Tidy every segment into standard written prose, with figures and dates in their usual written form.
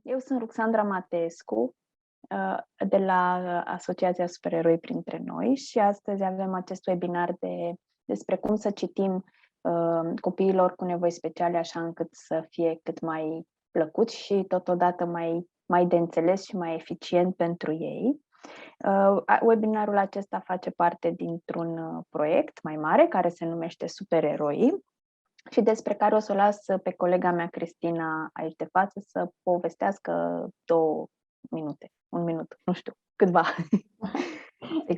Eu sunt Ruxandra Matescu, de la Asociația Supereroi Printre Noi și astăzi avem acest webinar despre cum să citim copiilor cu nevoi speciale așa încât să fie cât mai plăcut și totodată mai de înțeles și mai eficient pentru ei. Webinarul acesta face parte dintr-un proiect mai mare care se numește Supereroii și despre care o să o las pe colega mea, Cristina, aici de față, să povestească 2 minute, 1 minut, nu știu, câtva.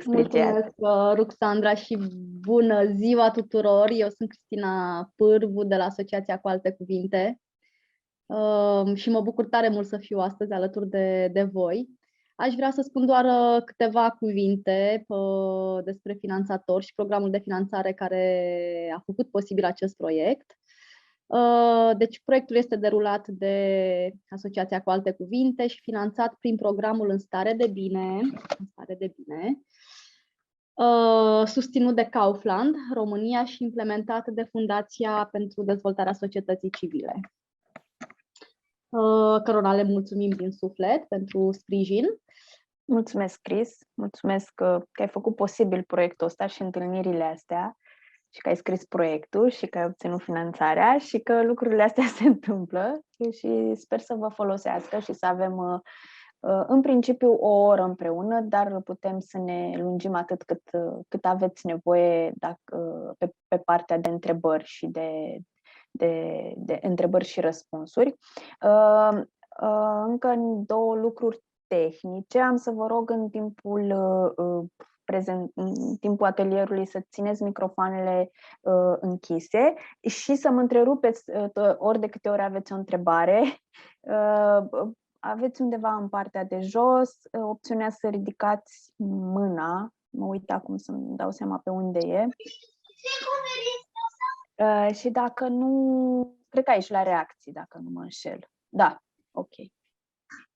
Mulțumesc, Ruxandra, și bună ziua tuturor! Eu sunt Cristina Pârvu de la Asociația Cu Alte Cuvinte și mă bucur tare mult să fiu astăzi alături de voi. Aș vrea să spun doar câteva cuvinte despre finanțatori și programul de finanțare care a făcut posibil acest proiect. Deci, proiectul este derulat de Asociația Cu Alte Cuvinte și finanțat prin programul În Stare de Bine, susținut de Kaufland, România, și implementat de Fundația pentru Dezvoltarea Societății Civile, cărora le mulțumim din suflet pentru sprijin. Mulțumesc, Cris, mulțumesc că ai făcut posibil proiectul ăsta și întâlnirile astea și că ai scris proiectul și că ai obținut finanțarea și că lucrurile astea se întâmplă și sper să vă folosească și să avem în principiu o oră împreună, dar putem să ne lungim atât cât aveți nevoie pe partea de întrebări și de întrebări și răspunsuri. Încă 2 lucruri tehnice. Am să vă rog în timpul atelierului să țineți microfoanele închise și să mă întrerupeți ori de câte ori aveți o întrebare. Aveți undeva în partea de jos opțiunea să ridicați mâna. Mă uit acum să-mi dau seama pe unde e. Și dacă nu... Cred că aici la reacții, dacă nu mă înșel. Da, ok.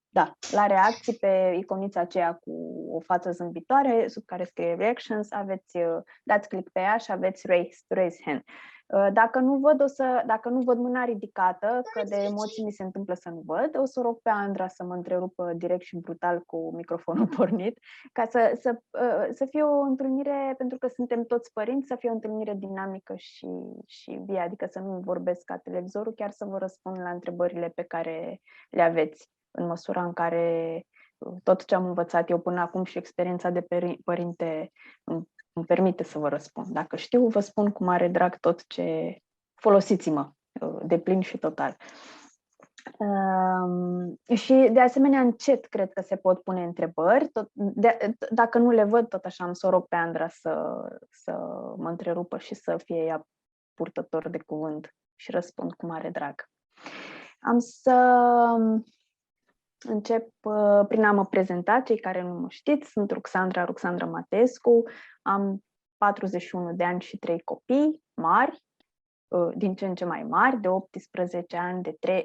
Da, la reacții pe iconița aceea cu o față zâmbitoare, sub care scrie Reactions, dați click pe ea și aveți raise hand. Dacă nu văd mâna ridicată, că de emoții mi se întâmplă să nu văd, o să rog pe Andra să mă întrerupă direct și brutal cu microfonul pornit, ca să fie o întâlnire, pentru că suntem toți părinți, să fie o întâlnire dinamică și vie, adică să nu vorbesc ca televizorul, chiar să vă răspund la întrebările pe care le aveți, în măsura în care tot ce am învățat eu până acum și experiența de părinte îmi permite să vă răspund. Dacă știu, vă spun cu mare drag tot ce... Folosiți-mă de plin și total. Și de asemenea în chat cred că se pot pune întrebări. Dacă nu le văd, tot așa am să o rog pe Andra să mă întrerupă și să fie ea purtător de cuvânt și răspund cu mare drag. Am să încep prin a mă prezenta, cei care nu mă știți. Sunt Ruxandra Matescu, am 41 de ani și 3 copii mari, din ce în ce mai mari, de 18 ani,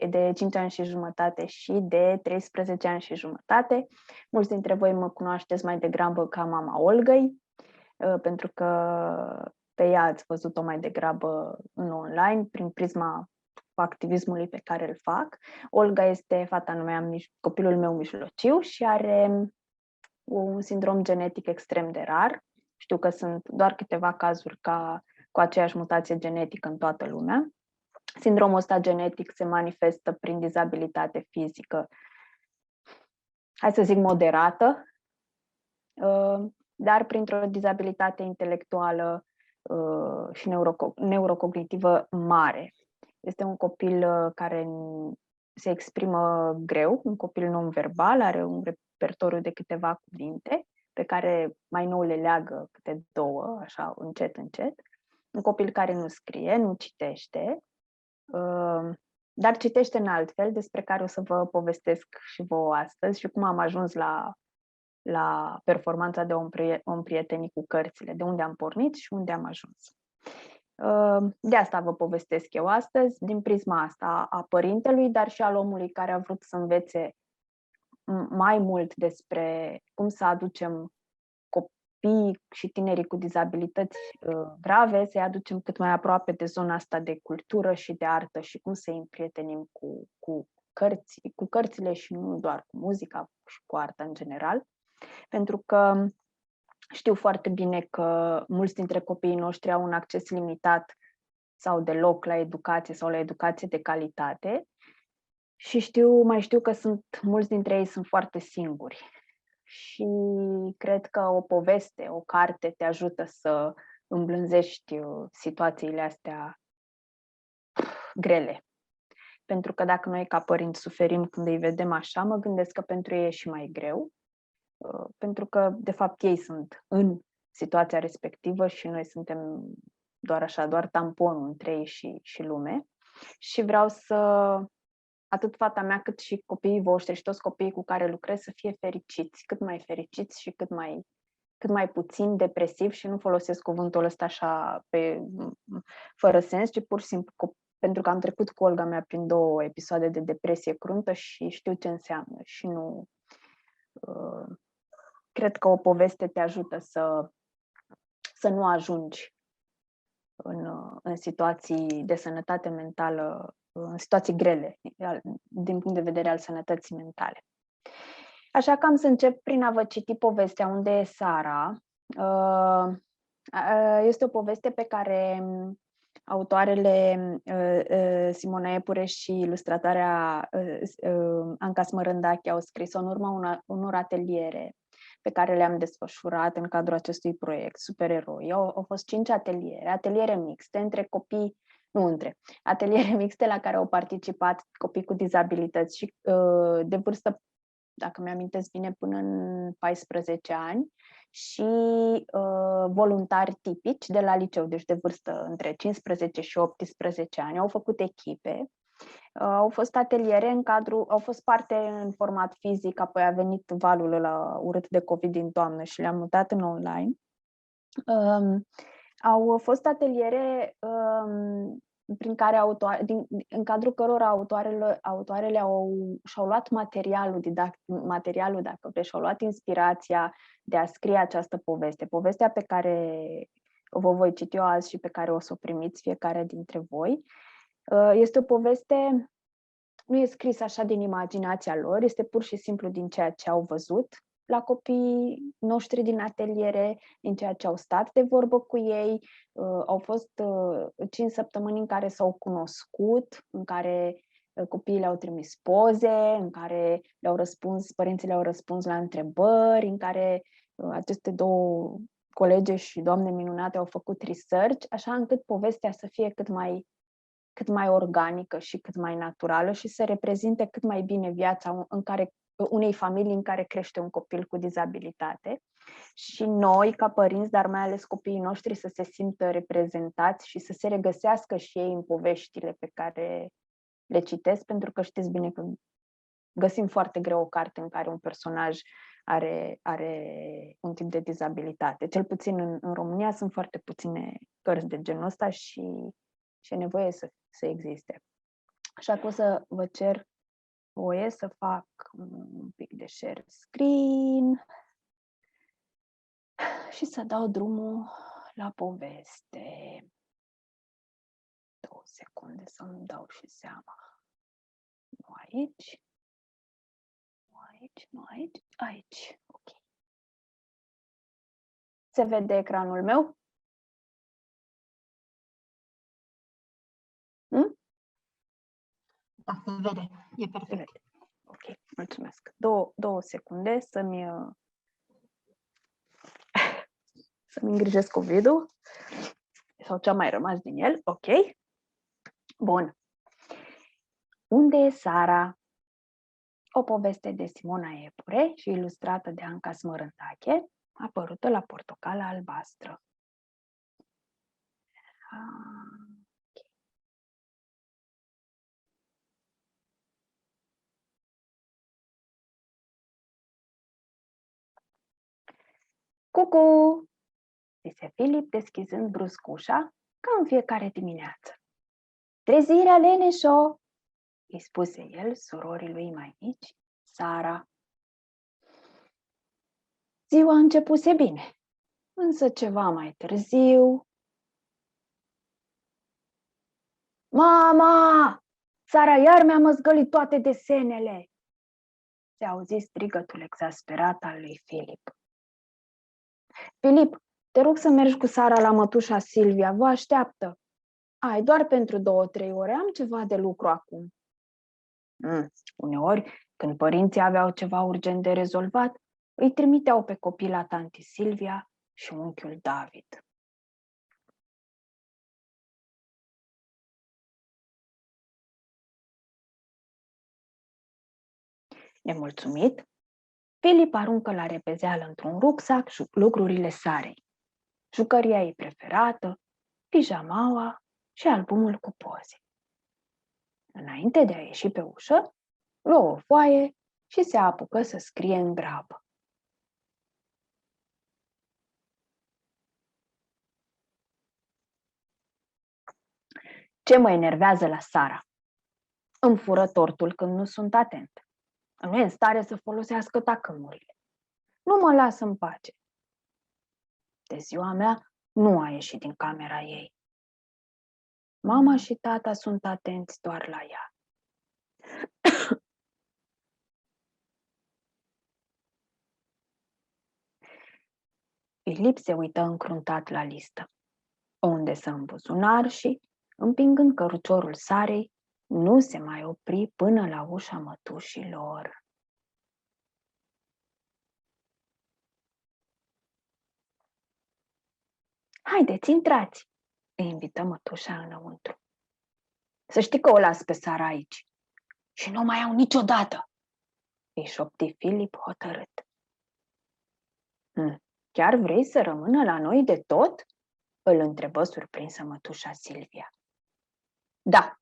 de 5 ani și jumătate și de 13 ani și jumătate. Mulți dintre voi mă cunoașteți mai degrabă ca mama Olgăi, pentru că pe ea ați văzut-o mai degrabă în online, prin prisma activismului pe care îl fac. Olga este fata mea, copilul meu mijlociu și are un sindrom genetic extrem de rar. Știu că sunt doar câteva cazuri cu aceeași mutație genetică în toată lumea. Sindromul ăsta genetic se manifestă prin dizabilitate fizică, hai să zic moderată, dar printr-o dizabilitate intelectuală și neurocognitivă mare. Este un copil care se exprimă greu, un copil non-verbal, are un repertoriu de câteva cuvinte pe care mai nou le leagă câte 2, așa, încet. Un copil care nu scrie, nu citește, dar citește în altfel, despre care o să vă povestesc și vouă astăzi și cum am ajuns la performanța de om prietenic cu cărțile, de unde am pornit și unde am ajuns. De asta vă povestesc eu astăzi, din prisma asta a părintelui, dar și al omului care a vrut să învețe mai mult despre cum să aducem copiii și tinerii cu dizabilități grave, să-i aducem cât mai aproape de zona asta de cultură și de artă și cum să-i împrietenim cu cu cărțile și nu doar cu muzica și cu arta în general, pentru că știu foarte bine că mulți dintre copiii noștri au un acces limitat sau deloc la educație sau la educație de calitate și mai știu că mulți dintre ei sunt foarte singuri. Și cred că o poveste, o carte te ajută să îmblânzești situațiile astea grele. Pentru că dacă noi ca părinți suferim când îi vedem așa, mă gândesc că pentru ei e și mai greu, pentru că, de fapt, ei sunt în situația respectivă și noi suntem doar tamponul între ei și lume. Și vreau să, atât fata mea cât și copiii voștri și toți copiii cu care lucrez să fie fericiți, cât mai fericiți și cât mai puțin depresiv, și nu folosesc cuvântul ăsta așa fără sens, ci pur și simplu pentru că am trecut cu Olga mea prin 2 episoade de depresie cruntă și știu ce înseamnă și nu... Cred că o poveste te ajută să nu ajungi în situații de sănătate mentală, în situații grele, din punct de vedere al sănătății mentale. Așa că am să încep prin a vă citi povestea Unde e Sara. Este o poveste pe care autoarele Simona Epure și ilustratoarea Anca Smărândache au scris-o în urma unor ateliere pe care le-am desfășurat în cadrul acestui proiect, Supereroi. Au fost 5 ateliere mixte ateliere mixte la care au participat copii cu dizabilități și de vârstă, dacă mi-amintesc bine, până în 14 ani și voluntari tipici de la liceu, deci de vârstă între 15 și 18 ani. Au făcut echipe. Au fost ateliere au fost parte în format fizic, apoi a venit valul ăla urât de COVID din toamnă și le-am mutat în online. Au fost ateliere prin care în cadrul cărora autoarele și-au luat materialul, dacă vreți, și-au luat inspirația de a scrie această poveste. Povestea pe care vă voi citi eu azi și pe care o să o primiți fiecare dintre voi. Este o poveste, nu e scrisă așa din imaginația lor, este pur și simplu din ceea ce au văzut la copiii noștri din ateliere, din ceea ce au stat de vorbă cu ei. Au fost 5 săptămâni în care s-au cunoscut, în care copiii le-au trimis poze, în care părinții le-au răspuns la întrebări, în care aceste 2 colege și doamne minunate au făcut research, așa încât povestea să fie cât mai organică și cât mai naturală și să reprezinte cât mai bine viața unei familii în care crește un copil cu dizabilitate. Și noi, ca părinți, dar mai ales copiii noștri, să se simtă reprezentați și să se regăsească și ei în poveștile pe care le citesc, pentru că știți bine că găsim foarte greu o carte în care un personaj are un tip de dizabilitate. Cel puțin în România sunt foarte puține cărți de genul ăsta și e nevoie să existe. Așa că o să vă cer voie să fac un pic de share screen și să dau drumul la poveste. 2 secunde să-mi dau și seama. Nu aici. Nu aici. Aici. Ok. Se vede ecranul meu? Da, se vede. E perfect. Ok, mulțumesc. 2 secunde să-mi îngrijesc COVID-ul sau ce-a mai rămas din el. Ok. Bun. Unde e Sara? O poveste de Simona Epure și ilustrată de Anca Smărândache, apărută la Portocala Albastră. Cucu! Zise Filip, deschizând brusc ușa, ca în fiecare dimineață. Trezirea, leneșo! Îi spuse el surorii lui mai mici, Sara. Ziua începuse bine, însă ceva mai târziu... Mama! Sara iar mi-a măzgălit toate desenele! Se auzi strigătul exasperat al lui Filip. Filip, te rog să mergi cu Sara la mătușa Silvia, vă așteaptă. Ai, doar pentru 2-3 ore, am ceva de lucru acum. Uneori, când părinții aveau ceva urgent de rezolvat, îi trimiteau pe copii la tanti Silvia și unchiul David. Nemulțumit, Filip aruncă la repezeală într-un rucsac lucrurile Sarei, jucăria ei preferată, pijamaua și albumul cu poze. Înainte de a ieși pe ușă, luă o foaie și se apucă să scrie în grabă. Ce mă enervează la Sara? Îmi fură tortul când nu sunt atent. Nu e în stare să folosească tacâmurile. Nu mă lasă în pace. De ziua mea nu a ieșit din camera ei. Mama și tata sunt atenți doar la ea. Filip se uită încruntat la listă, unde să în buzunar și, împingând căruciorul Sarei, nu se mai opri până la ușa mătușilor. Haideți, intrați, îi invită mătușa înăuntru. Să știi că o las pe Sara aici și nu mai iau niciodată, îi șopti Filip hotărât. Chiar vrei să rămână la noi de tot? Îl întrebă surprinsă mătușa Silvia. Da,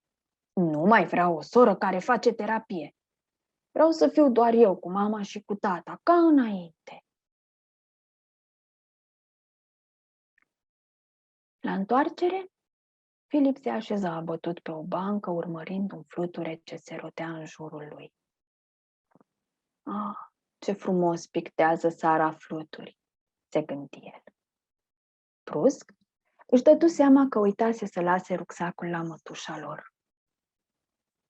nu mai vreau o soră care face terapie. Vreau să fiu doar eu cu mama și cu tata, ca înainte. La întoarcere, Filip se așeza abătut pe o bancă, urmărind un fluture ce se rotea în jurul lui. Ah, ce frumos pictează Sara fluturi, se gândi el. Brusc, își dădu seama că uitase să lase rucsacul la mătușa lor.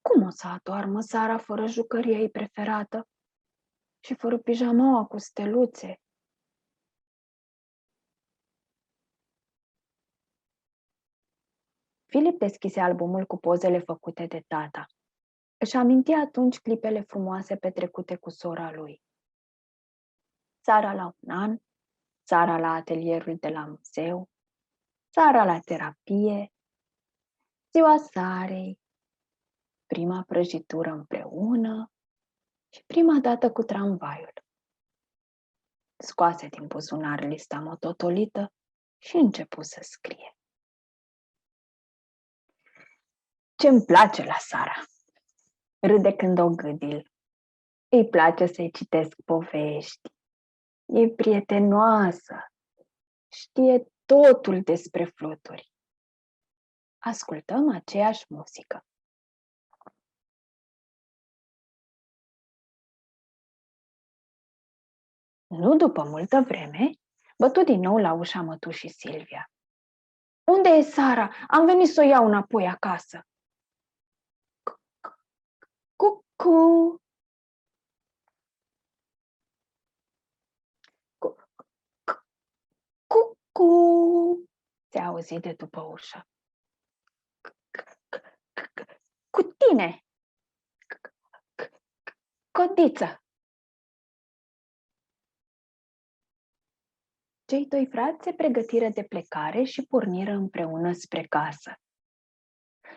Cum o să adoarmă Sara fără jucăria ei preferată și fără pijamaua cu steluțe? Filip deschise albumul cu pozele făcute de tata. Își aminti atunci clipele frumoase petrecute cu sora lui. Sara la 1 an, Sara la atelierul de la muzeu, Sara la terapie, ziua Sarei, prima prăjitură împreună și prima dată cu tramvaiul. Scoase din buzunar lista mototolită și începu să scrie. Ce-mi place la Sara? Râde când o gâdil. Îi place să-i citesc povești. E prietenoasă. Știe totul despre fluturi. Ascultăm aceeași muzică. Nu după multă vreme, bătu din nou la ușa mătușii Silvia. Unde e Sara? Am venit să o iau înapoi acasă. Cucu! Cucu! Se auzi de după ușă. Cu tine! Codiță! Cei doi frați se pregătiră de plecare și porniră împreună spre casă.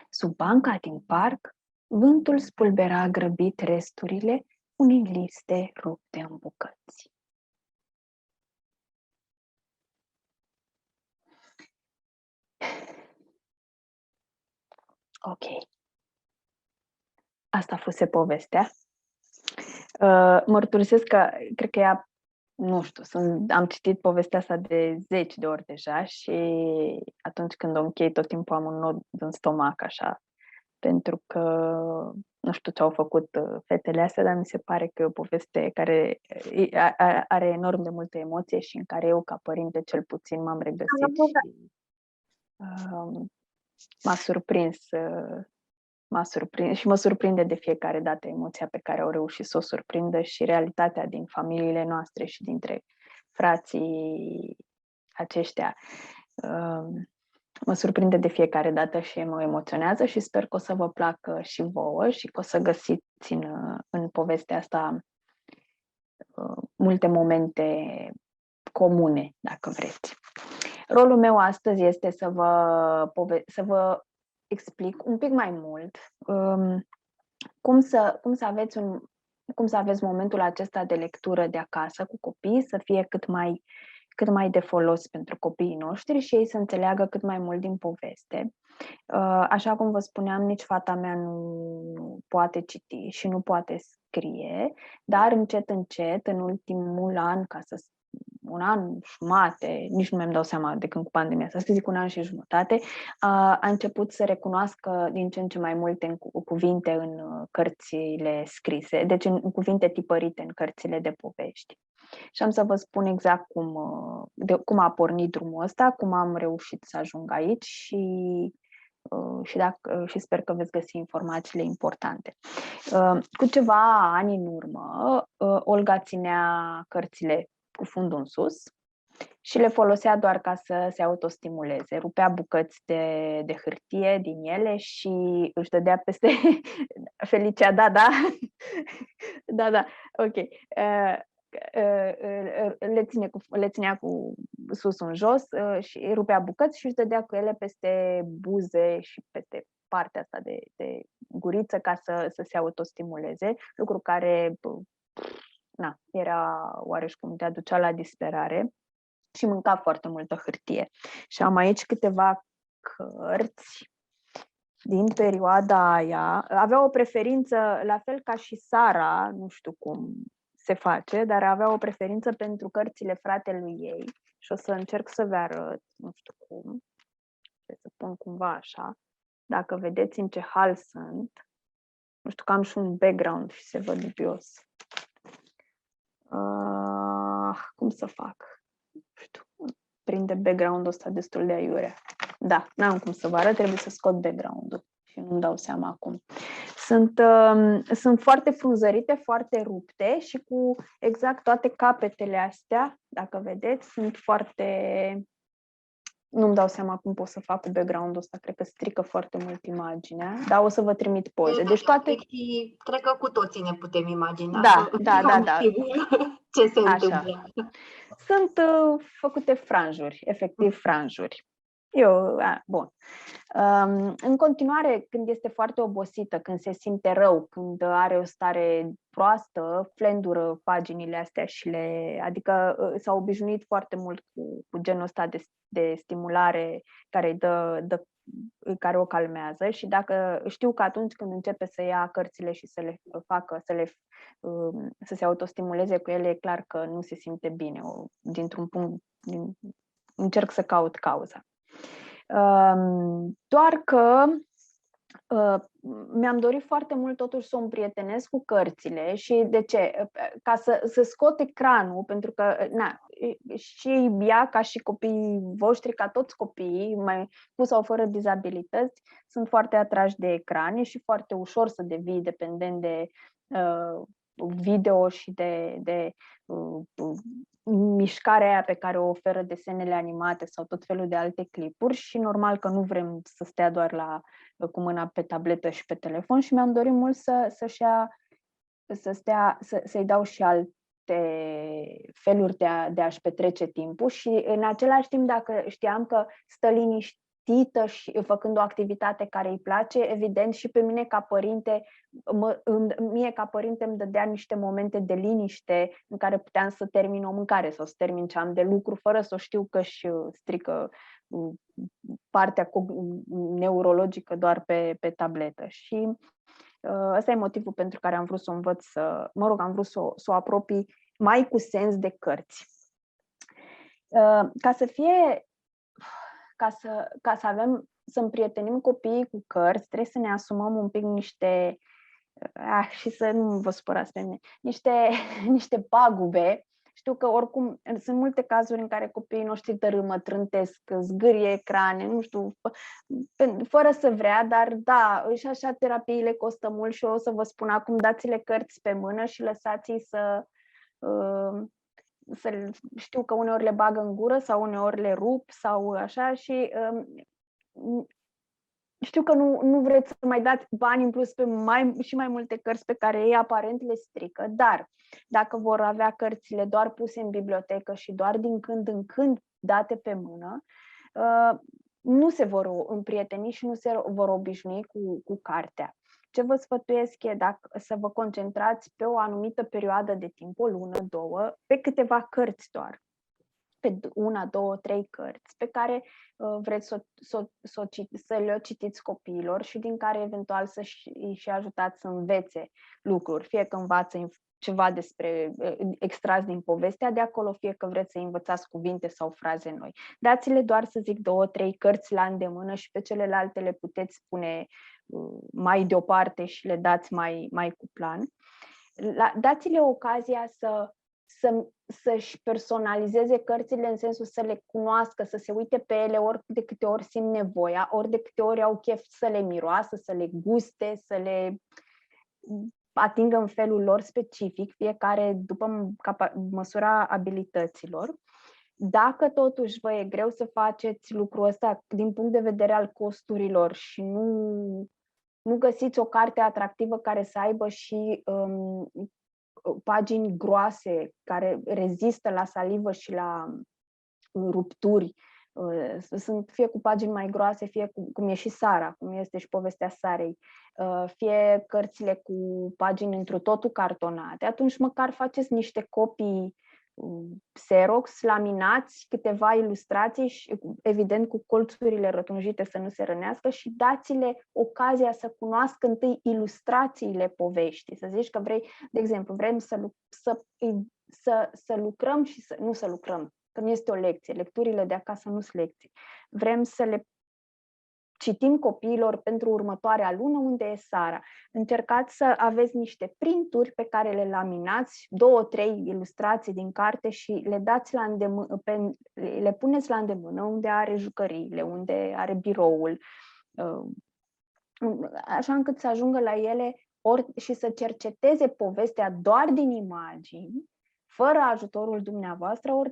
Sub banca din parc, vântul spulbera grăbit resturile unei liste rupte în bucăți. Ok. Asta fuse povestea. Mărturisesc că cred că ea, nu știu, am citit povestea asta de 10 de ori deja și atunci când o închei tot timpul am un nod în stomac așa, pentru că nu știu ce au făcut fetele astea, dar mi se pare că e o poveste care are enorm de multă emoție și în care eu ca părinte cel puțin m-am regăsit și m-a surprins mă surprinde de fiecare dată emoția pe care au reușit să o surprindă și realitatea din familiile noastre și dintre frații aceștia. Mă surprinde de fiecare dată și mă emoționează și sper că o să vă placă și vouă și că o să găsiți în povestea asta multe momente comune, dacă vreți. Rolul meu astăzi este să vă explic un pic mai mult cum să aveți momentul acesta de lectură de acasă cu copii să fie cât mai de folos pentru copiii noștri și ei să înțeleagă cât mai mult din poveste. Așa cum vă spuneam, nici fata mea nu poate citi și nu poate scrie, dar încet, în ultimul an, un an jumate, nici nu mi-am dau seama de când cu pandemia asta, să zic un an și jumătate, a început să recunoască din ce în ce mai multe cuvinte în cărțile scrise, deci în cuvinte tipărite în cărțile de povești. Și am să vă spun exact cum a pornit drumul ăsta, cum am reușit să ajung aici și sper că veți găsi informațiile importante. Cu ceva ani în urmă, Olga ținea cărțile cu fundul în sus și le folosea doar ca să se autostimuleze. Rupea bucăți de hârtie din ele și își dădea peste... Felicia, da, ok. Le ținea cu sus în jos și rupea bucăți și își dădea cu ele peste buze și peste partea asta de guriță ca să se autostimuleze, lucru care era oareșcum te aducea la disperare și mânca foarte multă hârtie. Și am aici câteva cărți din perioada aia. Avea o preferință, la fel ca și Sara, nu știu cum se face, dar avea o preferință pentru cărțile fratelui ei și o să încerc să vă arăt, nu știu cum, să pun cumva așa, dacă vedeți în ce hal sunt. Nu știu că am și un background și se văd dubios. Cum să fac? Nu știu, prinde background-ul ăsta destul de aiurea. Da, n-am cum să vă arăt, trebuie să scot background-ul și nu-mi dau seama acum. Sunt foarte frunzărite, foarte rupte și cu exact toate capetele astea, dacă vedeți, sunt foarte... Nu-mi dau seama cum pot să fac cu background-ul ăsta, cred că strică foarte mult imaginea, dar o să vă trimit poze. Deci toate... Cred că cu toții ne putem imagina. Da. Ce se întâmplă. Sunt făcute franjuri, efectiv franjuri. Bun. În continuare, când este foarte obosită, când se simte rău, când are o stare proastă, flendură paginile astea adică s-a obișnuit foarte mult cu genul ăsta de stimulare care care o calmează și știu că atunci când începe să ia cărțile și să le facă, să se autostimuleze cu ele, e clar că nu se simte bine. Dintr-un punct, încerc să caut cauza. Doar că mi-am dorit foarte mult totuși să o împrietenesc cu cărțile și de ce? Ca să scot ecranul, pentru că și ea, ca și copiii voștri, ca toți copiii, mai cu sau fără dizabilități, sunt foarte atrași de ecrane și foarte ușor să devii dependent de video și de mișcarea aia pe care o oferă desenele animate sau tot felul de alte clipuri și normal că nu vrem să stea doar cu mâna pe tabletă și pe telefon și mi-am dorit mult să-i dau și alte feluri de a-și petrece timpul și în același timp, dacă știam că stă liniștită și făcând o activitate care îi place, evident și pe mine ca părinte, mie ca părinte îmi dădea niște momente de liniște în care puteam să termin o mâncare sau să termin ce am de lucru fără să știu că își strică partea neurologică doar pe tabletă. Și ăsta e motivul pentru care am vrut să o învăț am vrut să o apropii mai cu sens de cărți. Ca să împrietenim copiii cu cărți, trebuie să ne asumăm un pic și să nu vă spărați pe mine, niște pagube. Știu că oricum sunt multe cazuri în care copiii noștri tărâmă, trântesc, zgârie ecrane, nu știu, fără să vrea, dar da, și așa terapiile costă mult și eu o să vă spun acum, dați-le cărți pe mână și lăsați-i să știu că uneori le bagă în gură sau uneori le rup sau așa și știu că nu vreți să mai dați bani în plus pe mai multe cărți pe care ei aparent le strică, dar dacă vor avea cărțile doar puse în bibliotecă și doar din când în când date pe mână, nu se vor împrieteni și nu se vor obișnui cu cartea. Ce vă sfătuiesc e să vă concentrați pe o anumită perioadă de timp, o lună, două, pe câteva cărți doar. Pe 1, 2, 3 cărți pe care vreți să le citiți copiilor și din care eventual îi și ajutați să învețe lucruri, fie că învață ceva despre extras din povestea de acolo, fie că vreți să învățați cuvinte sau fraze noi. Dați-le doar, să zic, 2, 3 cărți la îndemână și pe celelalte le puteți pune mai deoparte și le dați mai cu plan. Dați-le ocazia să-și personalizeze cărțile în sensul să le cunoască, să se uite pe ele ori de câte ori simt nevoia, ori de câte ori au chef să le miroasă, să le guste, să le atingă în felul lor specific, fiecare după măsura abilităților. Dacă totuși vă e greu să faceți lucrul ăsta din punct de vedere al costurilor și nu găsiți o carte atractivă care să aibă și pagini groase care rezistă la salivă și la rupturi, sunt fie cu pagini mai groase, fie cum e și Sara, cum este și povestea Sarei, fie cărțile cu pagini întru totul cartonate, atunci măcar faceți niște copii Xerox, laminați câteva ilustrații și evident cu colțurile rotunjite să nu se rănească și dați-le ocazia să cunoască întâi ilustrațiile poveștii. Să zici că vrei, de exemplu, vrem să lucrăm și nu să lucrăm, că nu este o lecție, lecturile de acasă nu sunt lecții. Vrem să le citim copiilor pentru următoarea lună unde e Sara. Încercați să aveți niște printuri pe care le laminați, 2-3 ilustrații din carte și le dați la îndemână, le puneți la îndemână unde are jucăriile, unde are biroul, așa încât să ajungă la ele și să cerceteze povestea doar din imagini, fără ajutorul dumneavoastră, ori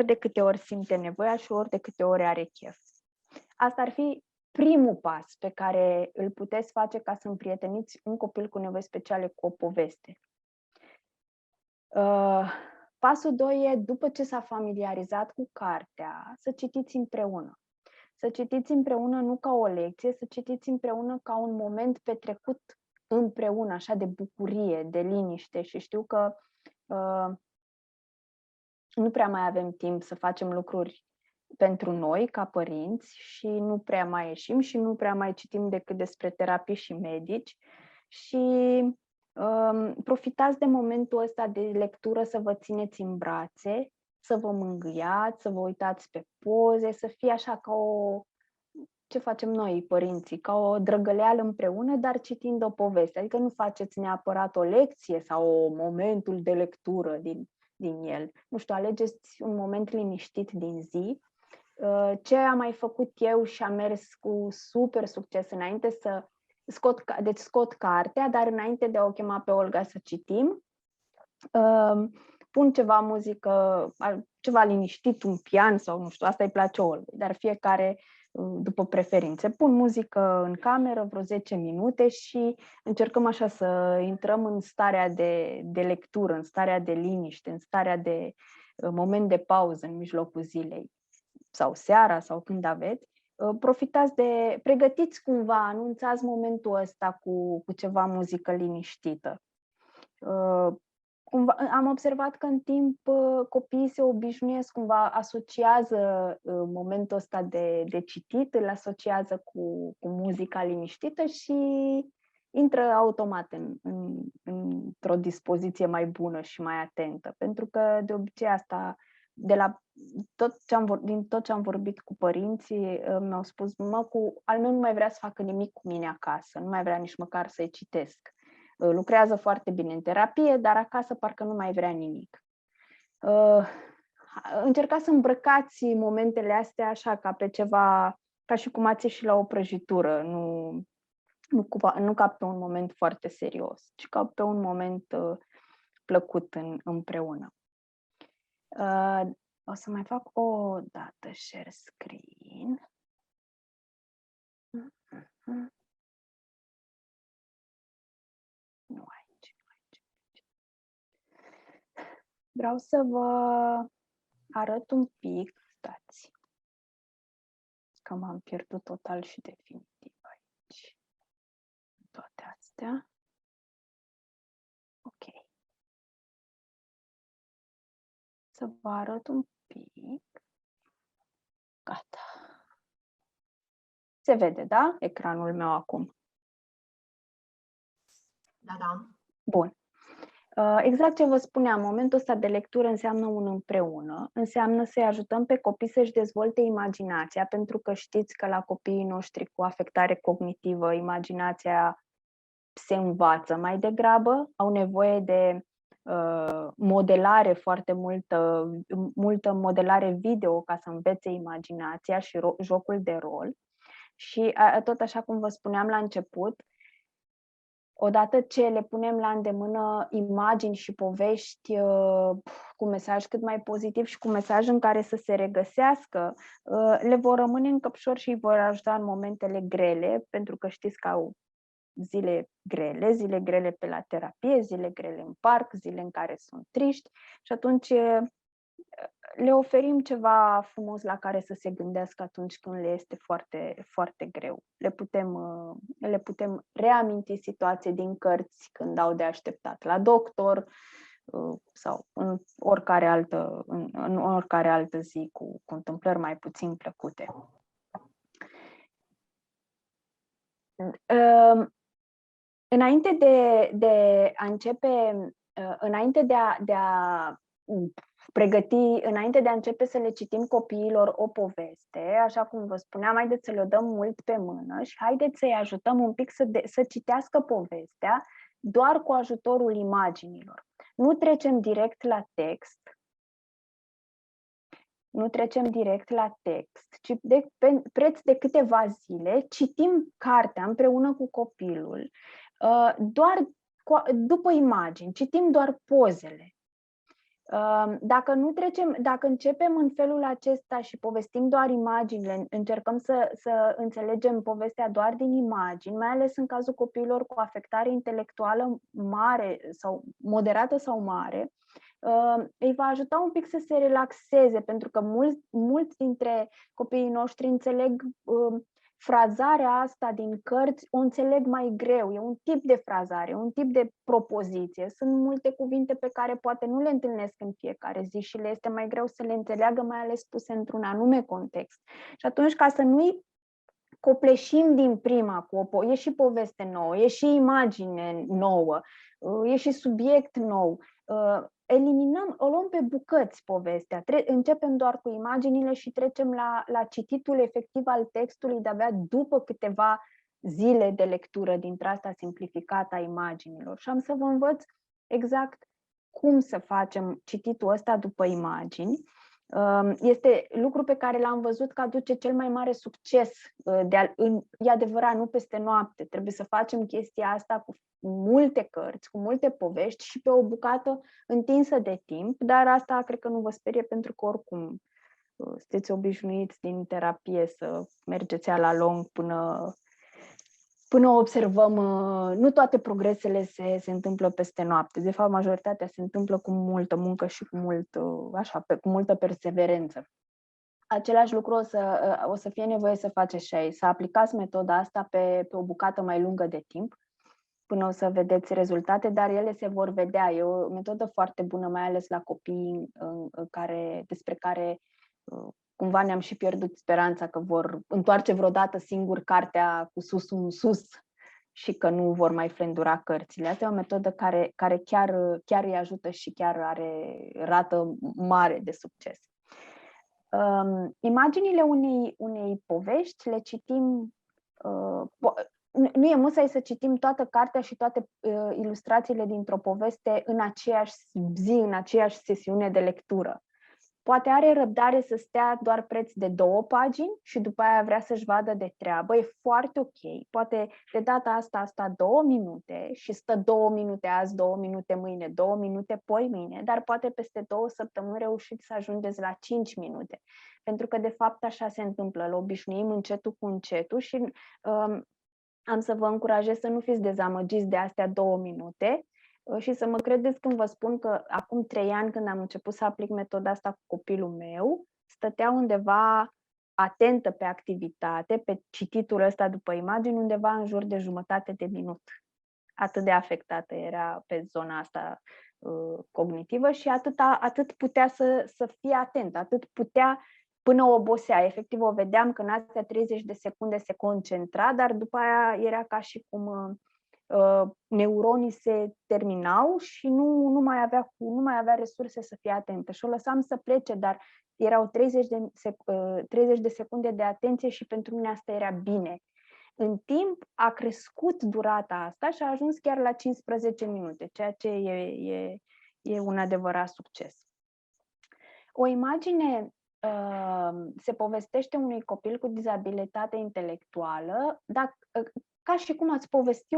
de câte ori simte nevoia și ori de câte ori are chef. Asta ar fi primul pas pe care îl puteți face ca să împrieteniți un copil cu nevoi speciale cu o poveste. Pasul 2 e, după ce s-a familiarizat cu cartea, să citiți împreună. Să citiți împreună nu ca o lecție, să citiți împreună ca un moment petrecut împreună, așa de bucurie, de liniște. Și știu că nu prea mai avem timp să facem lucruri pentru noi, ca părinți, și nu prea mai ieșim și nu prea mai citim decât despre terapii și medici. Și profitați de momentul ăsta de lectură să vă țineți în brațe, să vă mângâiați, să vă uitați pe poze, să fie așa ca ce facem noi, părinții, ca o drăgăleală împreună, dar citind o poveste. Adică nu faceți neapărat o lecție sau momentul de lectură din el. Nu știu, alegeți un moment liniștit din zi. Ce am mai făcut eu și a mers cu super succes înainte să scot cartea, dar înainte de a o chema pe Olga să citim, pun ceva muzică, ceva liniștit, un pian sau nu știu, asta îi place Olga, dar fiecare după preferințe. Pun muzică în cameră vreo 10 minute și încercăm așa să intrăm în starea de lectură, în starea de liniște, în starea de moment de pauză în mijlocul zilei sau seara sau când aveți. Pregătiți cumva, anunțați momentul ăsta cu ceva muzică liniștită. Am observat că în timp copiii se obișnuiesc, cumva asociază momentul ăsta de citit, îl asociază cu muzica liniștită și intră automat într-o dispoziție mai bună și mai atentă. Pentru că de obicei asta, din tot ce am vorbit cu părinții, mi-au spus, al meu nu mai vrea să facă nimic cu mine acasă, nu mai vrea nici măcar să-i citesc. lucrează foarte bine în terapie, dar acasă parcă nu mai vrea nimic. Încercați să îmbrăcați momentele astea așa ca pe ceva, ca și cum ați ieși la o prăjitură, nu ca pe un moment foarte serios, ci ca pe un moment plăcut împreună. O să mai fac o dată share screen. Nu aici. Vreau să vă arăt un pic, stați, că m-am pierdut total și definitiv aici. Toate astea. Ok. Să vă arăt un pic. Gata. Se vede, da? Ecranul meu acum. Da. Bun. Exact ce vă spuneam, momentul ăsta de lectură înseamnă un împreună, înseamnă să-i ajutăm pe copii să-și dezvolte imaginația, pentru că știți că la copiii noștri cu afectare cognitivă, imaginația se învață mai degrabă, au nevoie de modelare foarte multă modelare video ca să învețe imaginația și jocul de rol. Și tot așa cum vă spuneam la început, odată ce le punem la îndemână imagini și povești cu mesaj cât mai pozitiv și cu mesaj în care să se regăsească, le vor rămâne în căpșor și îi vor ajuta în momentele grele, pentru că știți că au zile grele pe la terapie, zile grele în parc, zile în care sunt triști și atunci le oferim ceva frumos la care să se gândească atunci când le este foarte, foarte greu. Le putem reaminti situații din cărți când au de așteptat la doctor sau în oricare altă zi cu întâmplări mai puțin plăcute. Înainte de a începe, înainte de a pregăti, înainte de a începe să le citim copiilor o poveste, așa cum vă spuneam, haideți să le dăm mult pe mână și haideți să-i ajutăm un pic să citească povestea doar cu ajutorul imaginilor. Nu trecem direct la text, ci preț de câteva zile citim cartea împreună cu copilul, doar după imagini, citim doar pozele. Dacă începem în felul acesta și povestim doar imaginile, încercăm să înțelegem povestea doar din imagini, mai ales în cazul copiilor cu afectare intelectuală mare sau moderată sau mare, îi va ajuta un pic să se relaxeze, pentru că mulți dintre copiii noștri înțeleg frazarea asta din cărți, o înțeleg mai greu. E un tip de frazare, un tip de propoziție. Sunt multe cuvinte pe care poate nu le întâlnesc în fiecare zi și le este mai greu să le înțeleagă, mai ales puse într-un anume context. Și atunci, ca să nu-i copleșim din prima e și poveste nouă, e și imagine nouă, e și subiect nou, o luăm pe bucăți povestea, începem doar cu imaginile și trecem la cititul efectiv al textului de-abia după câteva zile de lectură dintre asta simplificată a imaginilor. Și am să vă învăț exact cum să facem cititul ăsta după imagini. Este lucru pe care l-am văzut că aduce cel mai mare succes. E adevărat, nu peste noapte. Trebuie să facem chestia asta cu multe cărți, cu multe povești și pe o bucată întinsă de timp, dar asta cred că nu vă sperie, pentru că oricum sunteți obișnuiți din terapie să mergeți la lung până observăm. Nu toate progresele se întâmplă peste noapte. De fapt, majoritatea se întâmplă cu multă muncă și cu multă perseverență. Același lucru o să fie nevoie să faceți și aici, să aplicați metoda asta pe o bucată mai lungă de timp, până o să vedeți rezultate, dar ele se vor vedea. E o metodă foarte bună, mai ales la copii despre care cumva ne-am și pierdut speranța că vor întoarce vreodată singur cartea cu susul în sus și că nu vor mai flendura cărțile. Asta e o metodă care chiar îi ajută și chiar are rată mare de succes. Imaginile unei povești le citim, nu e musai să citim toată cartea și toate ilustrațiile dintr-o poveste în aceeași zi, în aceeași sesiune de lectură. Poate are răbdare să stea doar preț de 2 pagini și după aia vrea să-și vadă de treabă, e foarte ok. Poate de data asta 2 minute și stă 2 minute azi, 2 minute mâine, 2 minute poimâine, dar poate peste 2 săptămâni reușiți să ajungeți la 5 minute. Pentru că de fapt așa se întâmplă, îl obișnuim încetul cu încetul și am să vă încurajez să nu fiți dezamăgiți de astea 2 minute și să mă credeți când vă spun că acum 3 ani, când am început să aplic metoda asta cu copilul meu, stătea undeva atentă pe activitate, pe cititul ăsta după imagini, undeva în jur de jumătate de minut. Atât de afectată era pe zona asta cognitivă și atât putea să fie atent, atât putea până obosea. Efectiv o vedeam că în astea 30 de secunde se concentra, dar după aia era ca și cum neuronii se terminau și nu mai avea resurse să fie atentă. Și o lăsam să plece, dar erau 30 de secunde de atenție și pentru mine asta era bine. În timp a crescut durata asta și a ajuns chiar la 15 minute, ceea ce e un adevărat succes. O imagine se povestește unui copil cu dizabilitate intelectuală, ca și cum ați povesti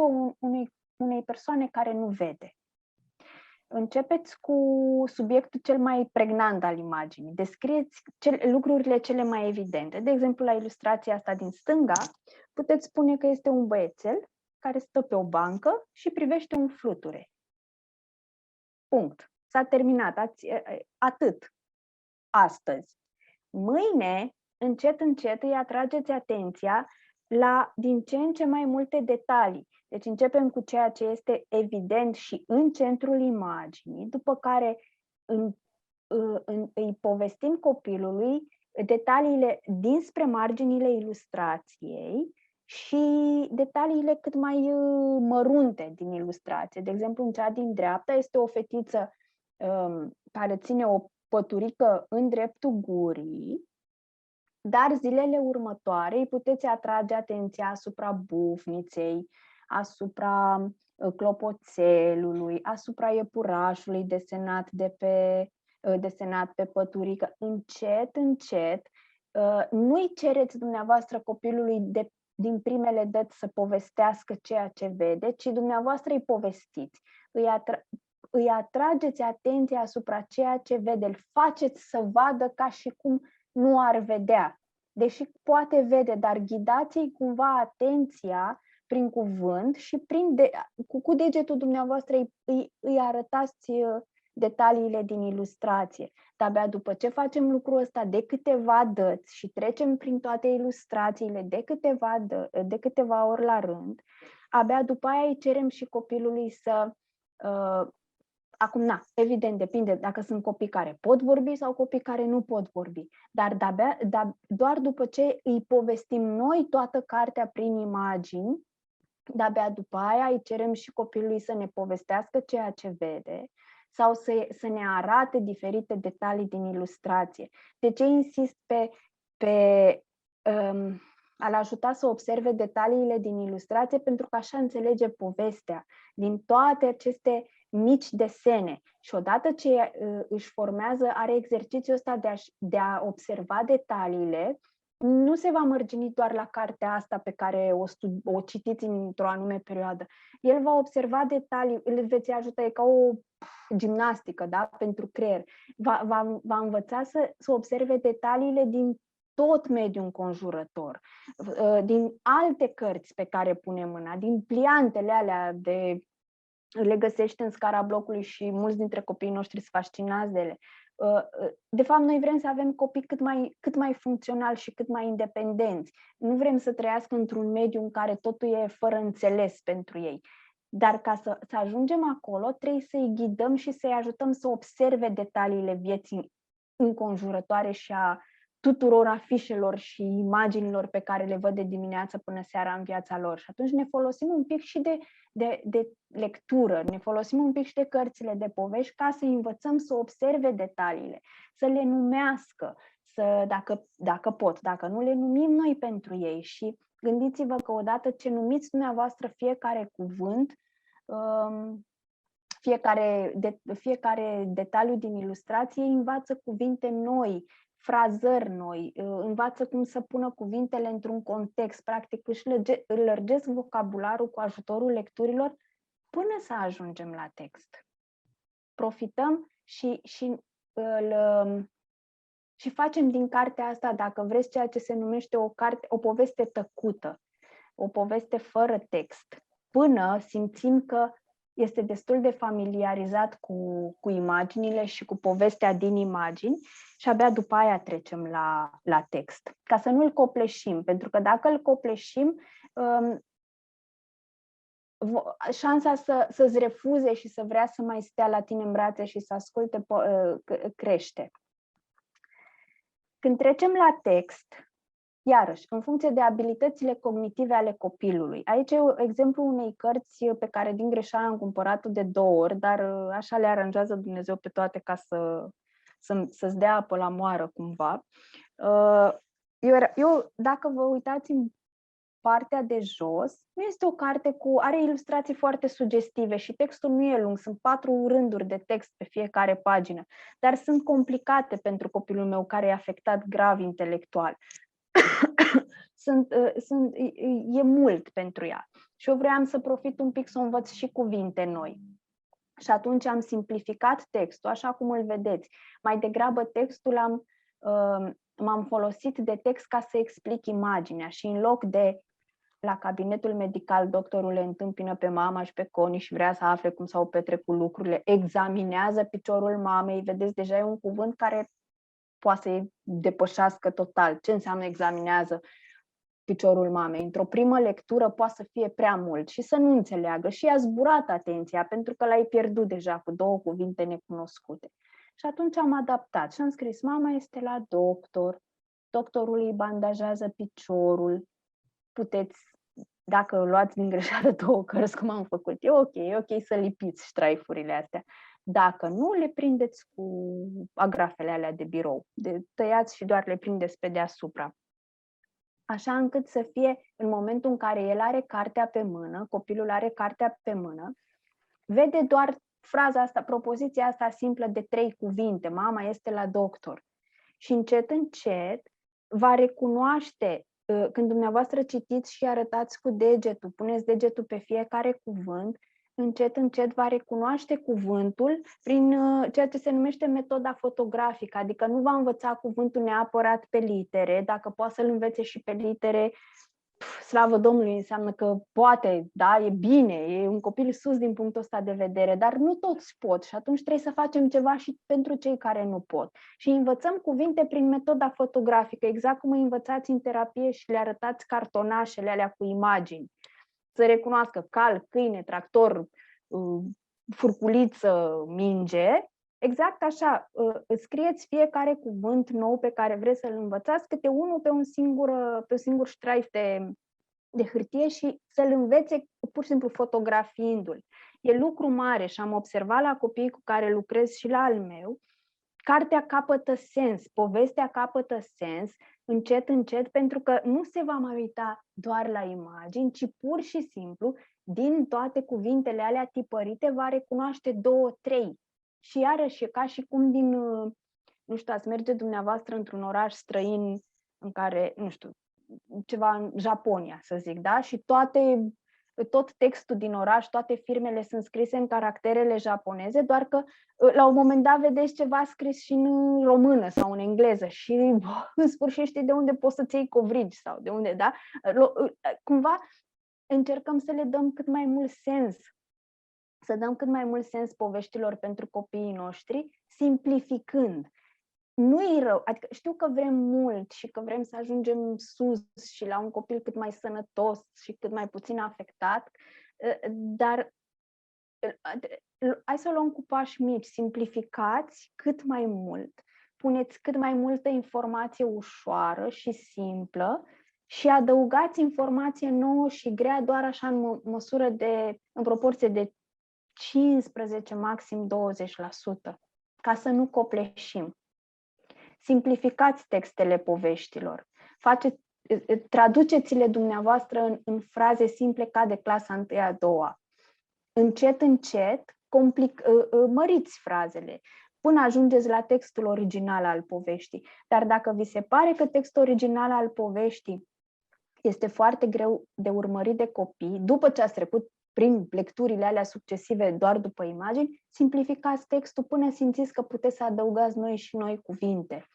unei persoane care nu vede. Începeți cu subiectul cel mai pregnant al imaginii. Descrieți lucrurile cele mai evidente. De exemplu, la ilustrația asta din stânga, puteți spune că este un băiețel care stă pe o bancă și privește un fluture. Punct. S-a terminat. Atât. Astăzi. Mâine, încet, încet, îi atrageți atenția la din ce în ce mai multe detalii. Deci începem cu ceea ce este evident și în centrul imaginii, după care îi povestim copilului detaliile dinspre marginile ilustrației și detaliile cât mai mărunte din ilustrație. De exemplu, în cea din dreapta este o fetiță care ține o păturică în dreptul gurii, dar zilele următoare îi puteți atrage atenția asupra bufniței, asupra clopoțelului, asupra iepurașului desenat pe păturică. Încet, încet, nu-i cereți dumneavoastră copilului din primele dăți să povestească ceea ce vede, ci dumneavoastră îi povestiți. Îi atrageți atenția asupra ceea ce vede, îl faceți să vadă ca și cum nu ar vedea. Deși poate vede, dar ghidați-i cumva atenția prin cuvânt și cu degetul dumneavoastră îi arătați detaliile din ilustrație. Dar abia după ce facem lucrul ăsta de câteva dăți și trecem prin toate ilustrațiile de câteva ori la rând, abia după aia îi cerem și copilului să... Acum, evident, depinde dacă sunt copii care pot vorbi sau copii care nu pot vorbi. Dar doar după ce îi povestim noi toată cartea prin imagini, de-abia după aia îi cerem și copilului să ne povestească ceea ce vede sau să ne arate diferite detalii din ilustrație. De ce insist pe a-l ajuta să observe detaliile din ilustrație? Pentru că așa înțelege povestea, din toate aceste mici desene. Și odată ce își formează, are exercițiul ăsta de a observa detaliile, nu se va mărgini doar la cartea asta pe care o citiți într-o anume perioadă. El va observa detalii, îl veți ajuta, e ca o gimnastică, da? Pentru creier. Va învăța să observe detaliile din tot mediul înconjurător, din alte cărți pe care punem mâna, din pliantele alea le găsește în scara blocului și mulți dintre copiii noștri sunt fascinați de ele. De fapt, noi vrem să avem copii cât mai funcționali și cât mai independenți. Nu vrem să trăiască într-un mediu în care totul e fără înțeles pentru ei. Dar ca să ajungem acolo, trebuie să-i ghidăm și să-i ajutăm să observe detaliile vieții înconjurătoare și a tuturor afișelor și imaginilor pe care le văd de dimineață până seara în viața lor. Și atunci ne folosim un pic și de lectură, ne folosim un pic și de cărțile de povești ca să învățăm să observe detaliile, să le numească, dacă pot, dacă nu le numim noi pentru ei și gândiți-vă că odată ce numiți dumneavoastră fiecare cuvânt, fiecare detaliu din ilustrație învață cuvinte noi, frazări noi, învață cum să pună cuvintele într-un context, practic își lărgesc vocabularul cu ajutorul lecturilor până să ajungem la text. Profităm și facem din cartea asta, dacă vreți, ceea ce se numește o poveste tăcută, o poveste fără text, până simțim că este destul de familiarizat cu imaginile și cu povestea din imagini și abia după aia trecem la text. Ca să nu îl copleșim, pentru că dacă îl copleșim, șansa să-ți refuze și să vrea să mai stea la tine în brațe și să asculte crește. Când trecem la text, iarăși, în funcție de abilitățile cognitive ale copilului. Aici e exemplu unei cărți pe care din greșeală am cumpărat-o de 2 ori, dar așa le aranjează Dumnezeu pe toate ca să-ți dea apă la moară cumva. Eu, dacă vă uitați în partea de jos, nu este o carte are ilustrații foarte sugestive și textul nu e lung, sunt 4 rânduri de text pe fiecare pagină, dar sunt complicate pentru copilul meu care e afectat grav intelectual. E mult pentru ea și eu vreau să profit un pic să învăț și cuvinte noi. Și atunci am simplificat textul, așa cum îl vedeți. Mai degrabă textul m-am folosit de text ca să explic imaginea și în loc de la cabinetul medical, doctorul le întâmpină pe mama și pe Connie și vrea să afle cum s-au petrecut lucrurile, examinează piciorul mamei, vedeți, deja e un cuvânt care poate să-i depășească total. Ce înseamnă examinează piciorul mamei? Într-o primă lectură poate să fie prea mult și să nu înțeleagă și i-a zburat atenția pentru că l-ai pierdut deja cu 2 cuvinte necunoscute. Și atunci am adaptat și am scris: mama este la doctor, doctorul îi bandajează piciorul. Puteți, dacă luați din greșeală 2 cărți, cum am făcut eu, e ok să lipiți ștraifurile astea. Dacă nu, le prindeți cu agrafele alea de birou. Tăiați și doar le prindeți pe deasupra. Așa încât să fie, în momentul în care el are cartea pe mână, copilul are cartea pe mână, vede doar fraza asta, propoziția asta simplă de 3 cuvinte: mama este la doctor. Și încet, încet va recunoaște, când dumneavoastră citiți și arătați cu degetul, puneți degetul pe fiecare cuvânt, încet, încet va recunoaște cuvântul prin ceea ce se numește metoda fotografică, adică nu va învăța cuvântul neapărat pe litere, dacă poate să-l învețe și pe litere, slavă Domnului, înseamnă că poate, da, e bine, e un copil sus din punctul ăsta de vedere, dar nu toți pot și atunci trebuie să facem ceva și pentru cei care nu pot. Și învățăm cuvinte prin metoda fotografică, exact cum îi învățați în terapie și le arătați cartonașele alea cu imagini. Să recunoască cal, câine, tractor, furculiță, minge. Exact așa, scrieți fiecare cuvânt nou pe care vreți să-l învățați, câte unul pe un singur ștraif de hârtie și să-l învețe pur și simplu fotografiindu-l. E lucru mare și am observat la copiii cu care lucrez și la al meu, cartea capătă sens, povestea capătă sens, încet, încet, pentru că nu se va mai uita doar la imagini, ci pur și simplu, din toate cuvintele alea tipărite, va recunoaște 2-3. Și iarăși e ca și cum nu știu, ați merge dumneavoastră într-un oraș străin în care, nu știu, ceva în Japonia, să zic, da? Și tot textul din oraș, toate firmele sunt scrise în caracterele japoneze, doar că la un moment dat vedeți ceva scris și în română sau în engleză și în sfârșit știi de unde poți să-ți iei covrigi sau de unde, da? Cumva încercăm să le dăm cât mai mult sens, să dăm cât mai mult sens poveștilor pentru copiii noștri, simplificând. Nu-i rău, adică știu că vrem mult și că vrem să ajungem sus și la un copil cât mai sănătos și cât mai puțin afectat, dar hai să o luăm cu pași mici, simplificați cât mai mult, puneți cât mai multă informație ușoară și simplă și adăugați informație nouă și grea doar așa în proporție de 15, maxim 20%, ca să nu copleșim. Simplificați textele poveștilor. traduceți-le dumneavoastră în fraze simple ca de clasa 1-a, 2-a. Încet, măriți frazele până ajungeți la textul original al poveștii. Dar dacă vi se pare că textul original al poveștii este foarte greu de urmărit de copii, după ce ați trecut prin lecturile alea succesive doar după imagini, simplificați textul până simțiți că puteți să adăugați noi și noi cuvinte.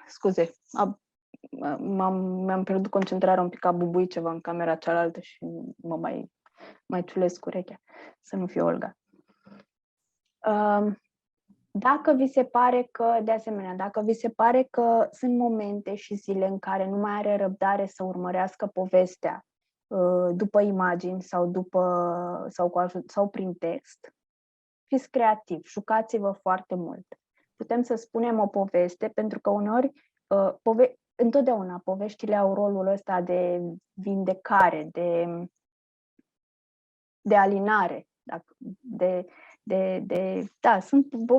Scuze, mi-am pierdut concentrarea un pic, a bubuit ceva în camera cealaltă și mă mai ciulesc urechea, să nu fie Olga. Dacă vi se pare că, de asemenea, dacă vi se pare că sunt momente și zile în care nu mai are răbdare să urmărească povestea după imagini sau prin text, fiți creativi, jucați-vă foarte mult. Putem să spunem o poveste, pentru că uneori, întotdeauna poveștile au rolul ăsta de vindecare, de alinare,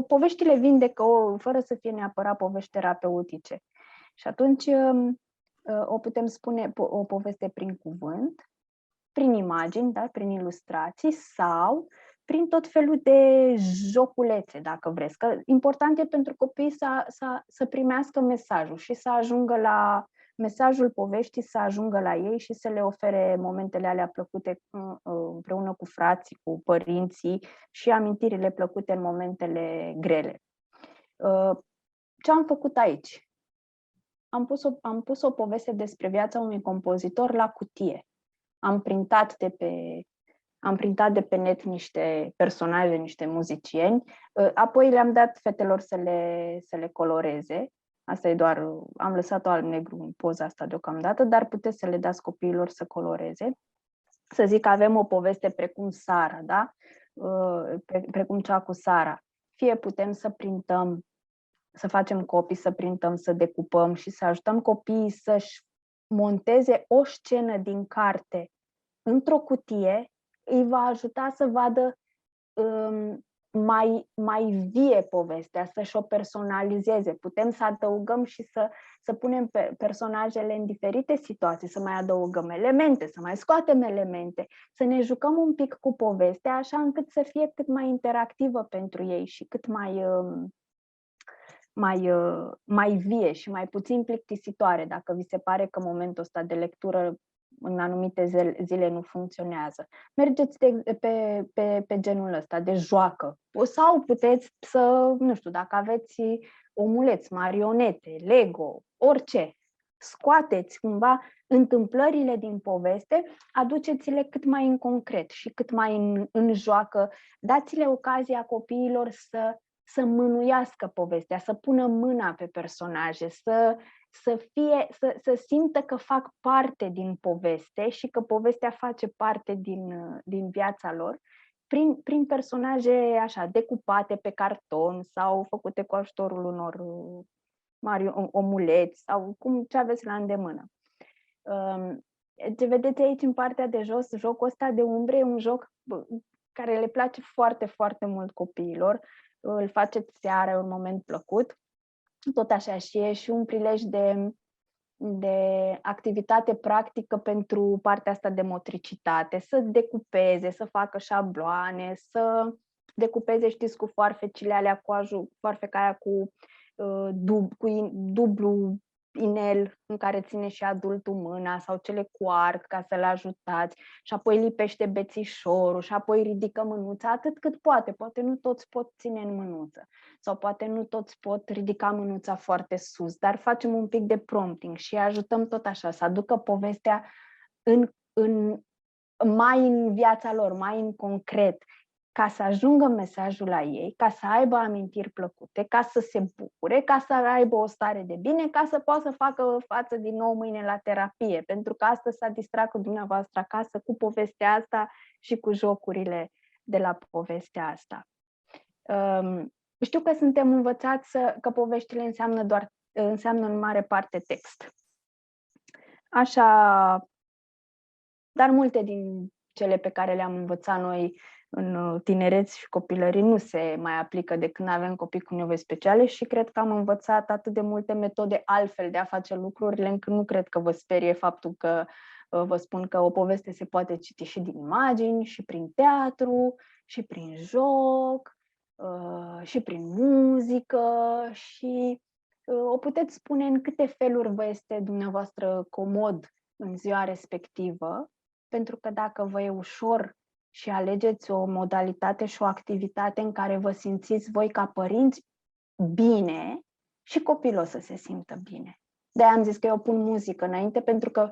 poveștile vindecă fără să fie neapărat povești terapeutice. Și atunci o putem spune o poveste prin cuvânt, prin imagini, da? Prin ilustrații sau prin tot felul de joculețe, dacă vreți. Că important e pentru copii să primească mesajul și să ajungă la mesajul poveștii, să ajungă la ei și să le ofere momentele alea plăcute împreună cu frații, cu părinții și amintirile plăcute în momentele grele. Ce am făcut aici? Am pus o poveste despre viața unui compozitor la cutie. Am printat de pe net niște personaje, niște muzicieni, apoi le-am dat fetelor să le coloreze. Asta e doar, am lăsat-o alb-negru în poza asta deocamdată, dar puteți să le dați copiilor să coloreze. Să zic că avem o poveste precum Sara, da? Precum cea cu Sara. Fie putem să printăm, să facem copii, să printăm, să decupăm și să ajutăm copiii să-și monteze o scenă din carte într-o cutie, îi va ajuta să vadă mai vie povestea, să-și o personalizeze. Putem să adăugăm și să punem personajele în diferite situații, să mai adăugăm elemente, să mai scoatem elemente, să ne jucăm un pic cu povestea, așa încât să fie cât mai interactivă pentru ei și cât mai vie și mai puțin plictisitoare, dacă vi se pare că momentul ăsta de lectură în anumite zile nu funcționează. Mergeți pe genul ăsta de joacă. Sau puteți să, nu știu, dacă aveți omuleți, marionete, Lego, orice, scoateți cumva întâmplările din poveste, aduceți-le cât mai în concret și cât mai în joacă. Dați-le ocazia copiilor să mânuiască povestea, să pună mâna pe personaje, să simtă că fac parte din poveste și că povestea face parte din viața lor, prin personaje așa, decupate pe carton sau făcute cu ajutorul unor omuleți sau ce aveți la îndemână. Ce vedeți aici în partea de jos, jocul ăsta de umbre e un joc care le place foarte, foarte mult copiilor. Îl faceți seara, e un moment plăcut. Tot așa și e și un prilej de activitate practică pentru partea asta de motricitate, să decupeze, să facă șabloane, să decupeze, știți, cu foarfecile alea, foarfeca aia cu dublu inel în care ține și adultul mâna sau cele cu arc ca să-l ajutați și apoi lipește bețișorul și apoi ridică mânuța atât cât poate. Poate nu toți pot ține în mânuță sau poate nu toți pot ridica mânuța foarte sus, dar facem un pic de prompting și ajutăm tot așa să aducă povestea mai în viața lor, mai în concret, ca să ajungă mesajul la ei, ca să aibă amintiri plăcute, ca să se bucure, ca să aibă o stare de bine, ca să poată să facă față din nou mâine la terapie, pentru că astăzi s-a distrat cu dumneavoastră acasă cu povestea asta și cu jocurile de la povestea asta. Știu că suntem învățați că poveștile înseamnă în mare parte text. Așa, dar multe din cele pe care le-am învățat noi în tinereți și copilării nu se mai aplică de când avem copii cu nevoi speciale și cred că am învățat atât de multe metode altfel de a face lucrurile, încât nu cred că vă sperie faptul că vă spun că o poveste se poate citi și din imagini, și prin teatru, și prin joc, și prin muzică și o puteți spune în câte feluri vă este dumneavoastră comod în ziua respectivă, pentru că dacă vă e ușor și alegeți o modalitate și o activitate în care vă simțiți voi ca părinți bine, și copilul o să se simtă bine. De-aia am zis că eu pun muzică înainte, pentru că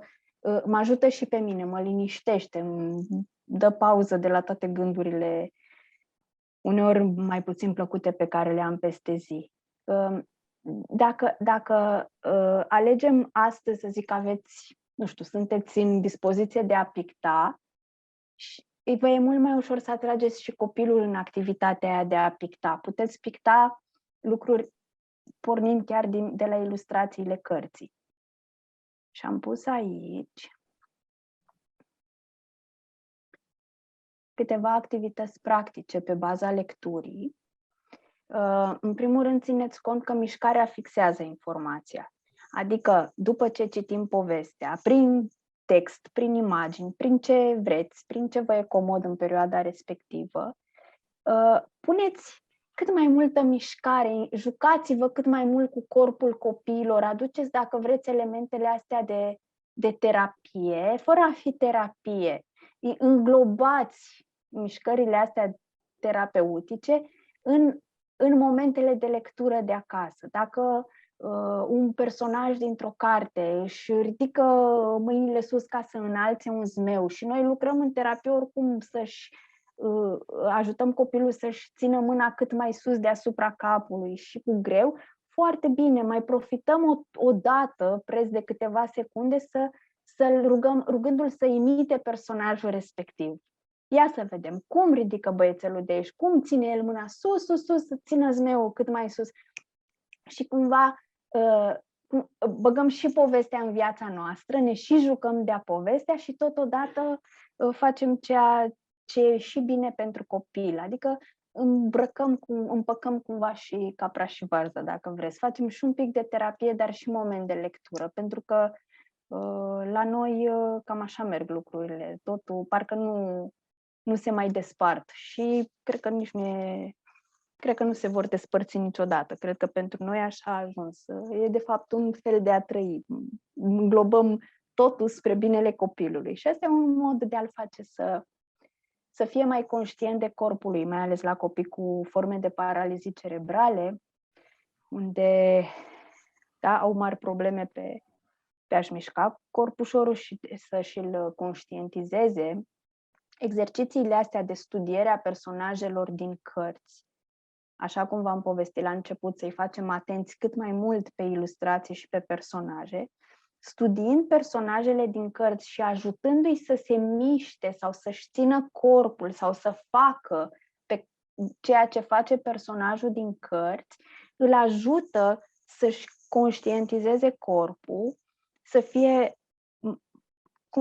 mă ajută și pe mine, mă liniștește, îmi dă pauză de la toate gândurile, uneori mai puțin plăcute, pe care le am peste zi. Dacă alegem astăzi, să zic, aveți, nu știu, sunteți în dispoziție de a picta, vă e mult mai ușor să atrageți și copilul în activitatea aia de a picta. Puteți picta lucruri pornind chiar de la ilustrațiile cărții. Și am pus aici câteva activități practice pe baza lecturii. În primul rând, țineți cont că mișcarea fixează informația. Adică, după ce citim povestea, prin text, prin imagini, prin ce vreți, prin ce vă e comod în perioada respectivă, puneți cât mai multă mișcare, jucați-vă cât mai mult cu corpul copiilor, aduceți, dacă vreți, elementele astea de terapie, fără a fi terapie. Înglobați mișcările astea terapeutice în momentele de lectură de acasă. Dacă un personaj dintr-o carte își ridică mâinile sus ca să înalțe un zmeu și noi lucrăm în terapie oricum să-și ajutăm copilul să-și țină mâna cât mai sus deasupra capului și cu greu, foarte bine, mai profităm o dată, preț de câteva secunde, să-l rugându-l să imite personajul respectiv. Ia să vedem cum ridică băiețelul de aici, cum ține el mâna sus, să țină zmeul cât mai sus. Și cumva băgăm și povestea în viața noastră, ne și jucăm de-a povestea și totodată facem ceea ce e și bine pentru copil. Adică împăcăm cumva și capra și varză, dacă vreți. Facem și un pic de terapie, dar și moment de lectură, pentru că la noi cam așa merg lucrurile. Totul parcă nu se mai despart și cred că nu se vor despărți niciodată. Cred că pentru noi așa a ajuns. E de fapt un fel de a trăi. Înglobăm totul spre binele copilului. Și asta e un mod de a-l face să fie mai conștient de corpul lui, mai ales la copii cu forme de paralizii cerebrale, unde au mari probleme pe a-și mișca corpușorul și să și-l conștientizeze. Exercițiile astea de studiere a personajelor din cărți, așa cum v-am povestit la început, să-i facem atenți cât mai mult pe ilustrații și pe personaje, studiind personajele din cărți și ajutându-i să se miște sau să-și țină corpul sau să facă pe ceea ce face personajul din cărți, îl ajută să-și conștientizeze corpul,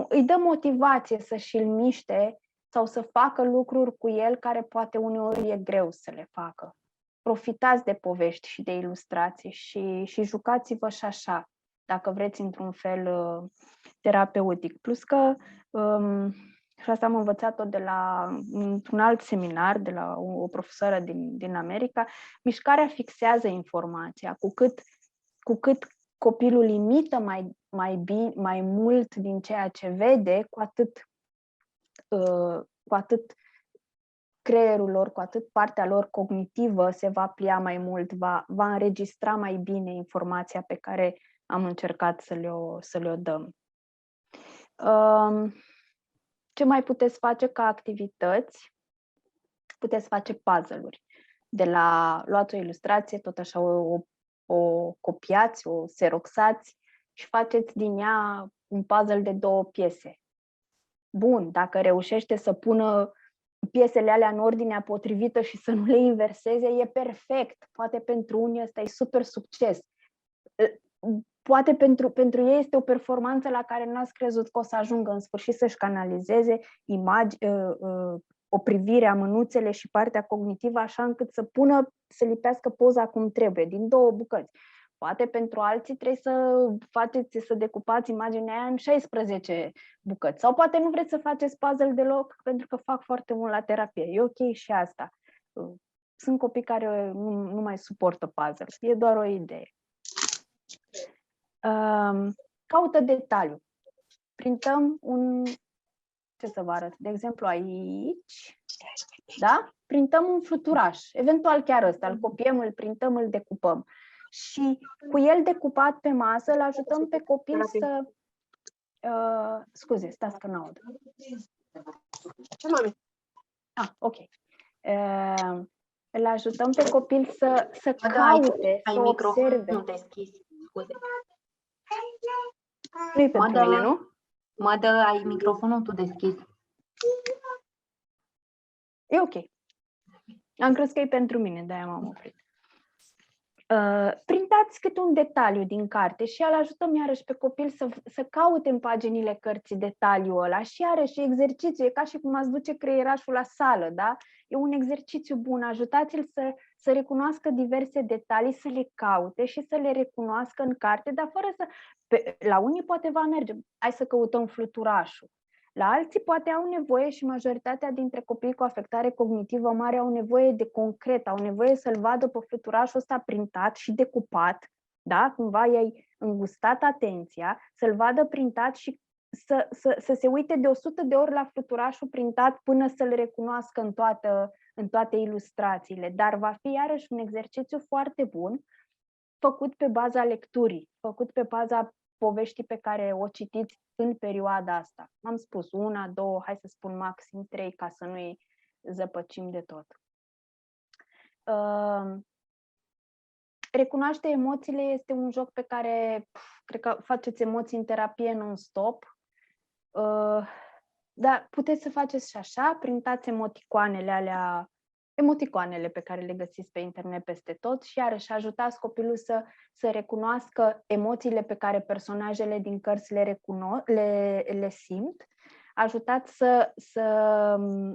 îi dă motivație să-și-l miște sau să facă lucruri cu el care poate uneori e greu să le facă. Profitați de povești și de ilustrații și jucați-vă și așa, dacă vreți, într-un fel terapeutic. Plus că, și asta am învățat-o într-un alt seminar de la o profesoară din America, mișcarea fixează informația. Cu cât copilul imită mai mult din ceea ce vede, cu atât creierul lor, cu atât partea lor cognitivă se va plia mai mult, va înregistra mai bine informația pe care am încercat să le-o dăm. Ce mai puteți face ca activități? Puteți face puzzle-uri. Luați o ilustrație, tot așa o copiați, o xeroxați și faceți din ea un puzzle de 2 piese. Bun, dacă reușește să pună piesele alea în ordinea potrivită și să nu le inverseze, e perfect. Poate pentru unii ăsta e super succes. Poate pentru ei este o performanță la care n-ați crezut că o să ajungă în sfârșit să-și canalizeze o privire a mânuțele și partea cognitivă așa încât să lipească poza cum trebuie, din 2 bucăți. Poate pentru alții trebuie să decupați imaginea aia în 16 bucăți. Sau poate nu vreți să faceți puzzle deloc pentru că fac foarte mult la terapie. E ok și asta. Sunt copii care nu mai suportă puzzle. E doar o idee. Caută detaliu. Printăm ce să vă arăt? De exemplu, aici, da? Printăm un fluturaș. Eventual chiar ăsta. Îl copiem, îl printăm, îl decupăm. Și cu el decupat pe masă, îl ajutăm pe copil să... scuze, stați că n-aud. Ok. Îl ajutăm pe copil să caute, să observe. Nu deschis, scuze. Nu-i pentru mine, nu? Mădă, ai microfonul tu deschis. E ok. Am crezut că e pentru mine, de-aia m-am oprit. Printați câte un detaliu din carte și îl ajutăm iarăși pe copil să caute în paginile cărții detaliul ăla și iarăși exercițiu, e ca și cum ați duce creierașul la sală, da? E un exercițiu bun, ajutați-l să recunoască diverse detalii, să le caute și să le recunoască în carte, dar fără la unii poate va merge, hai să căutăm fluturașul. La alții poate au nevoie și majoritatea dintre copiii cu afectare cognitivă mare au nevoie de concret, au nevoie să-l vadă pe fluturașul ăsta printat și decupat, da? Cumva i-ai îngustat atenția, să-l vadă printat și să se uite de 100 de ori la fluturașul printat până să-l recunoască în toate ilustrațiile. Dar va fi iarăși un exercițiu foarte bun, făcut pe baza lecturii, făcut pe baza poveștii pe care o citiți în perioada asta. Am spus 1, 2, hai să spun maxim 3, ca să nu-i zăpăcim de tot. Recunoaște emoțiile este un joc pe care cred că faceți emoții în terapie non-stop. Dar puteți să faceți și așa, printați emoticoanele pe care le găsiți pe internet peste tot și iarăși ajutați copilul să recunoască emoțiile pe care personajele din cărți le simt. Ajutați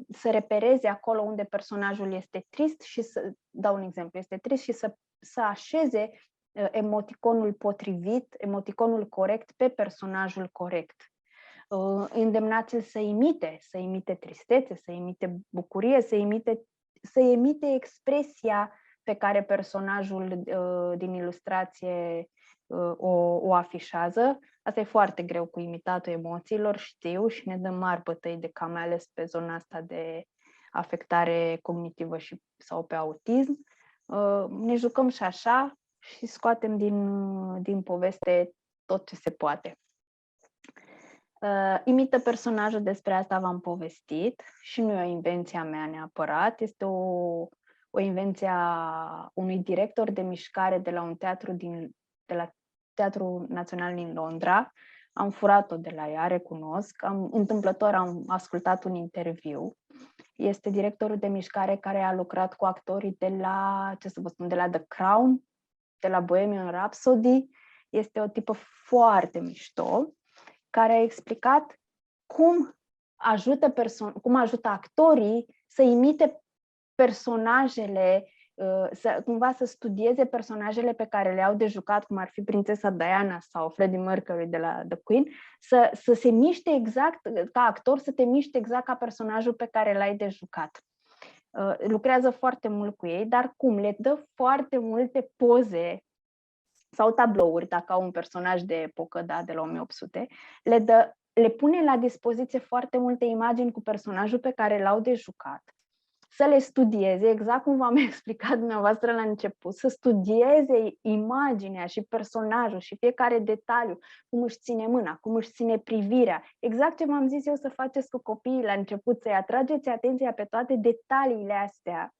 să repereze acolo unde personajul este trist și dau un exemplu, este trist și să așeze emoticonul potrivit, emoticonul corect pe personajul corect. Îndemnați-l să imite tristețe, să imite bucurie, să imite expresia pe care personajul din ilustrație o afișează. Asta e foarte greu cu imitatul emoțiilor, știu, și ne dăm mari bătăi de cap, mai ales pe zona asta de afectare cognitivă sau pe autism. Ne jucăm și așa și scoatem din poveste tot ce se poate. Imită personajul, despre asta v-am povestit și nu e o invenție a mea neapărat, este o invenție a unui director de mișcare de la un teatru de la Teatrul Național din Londra. Am furat-o de la ea, recunosc. Întâmplător am ascultat un interviu. Este directorul de mișcare care a lucrat cu actorii de la The Crown, de la Bohemian Rhapsody. Este o tipă foarte mișto, care a explicat cum ajută actorii să imite personajele, cumva să studieze personajele pe care le-au de jucat, cum ar fi prințesa Diana sau Freddie Mercury de la The Queen, să se miște exact, ca actor, să te miște exact ca personajul pe care l-ai de jucat. Lucrează foarte mult cu ei, dar cum? Le dă foarte multe poze sau tablouri, dacă au un personaj de epocă, da, de la 1800, le pune la dispoziție foarte multe imagini cu personajul pe care l-au de jucat, să le studieze, exact cum v-am explicat dumneavoastră la început, să studieze imaginea și personajul și fiecare detaliu, cum își ține mâna, cum își ține privirea, exact ce v-am zis eu să faceți cu copiii la început, să-i atrageți atenția pe toate detaliile astea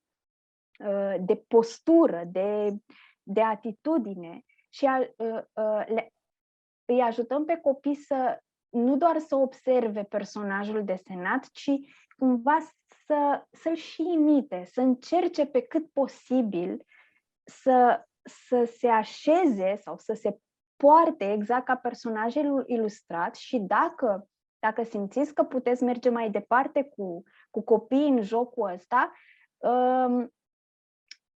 de postură, de atitudine și îi ajutăm pe copii nu doar să observe personajul desenat, ci cumva să-l și imite, să încerce pe cât posibil să se așeze sau să se poarte exact ca personajul ilustrat și dacă simțiți că puteți merge mai departe cu cu copiii în jocul ăsta,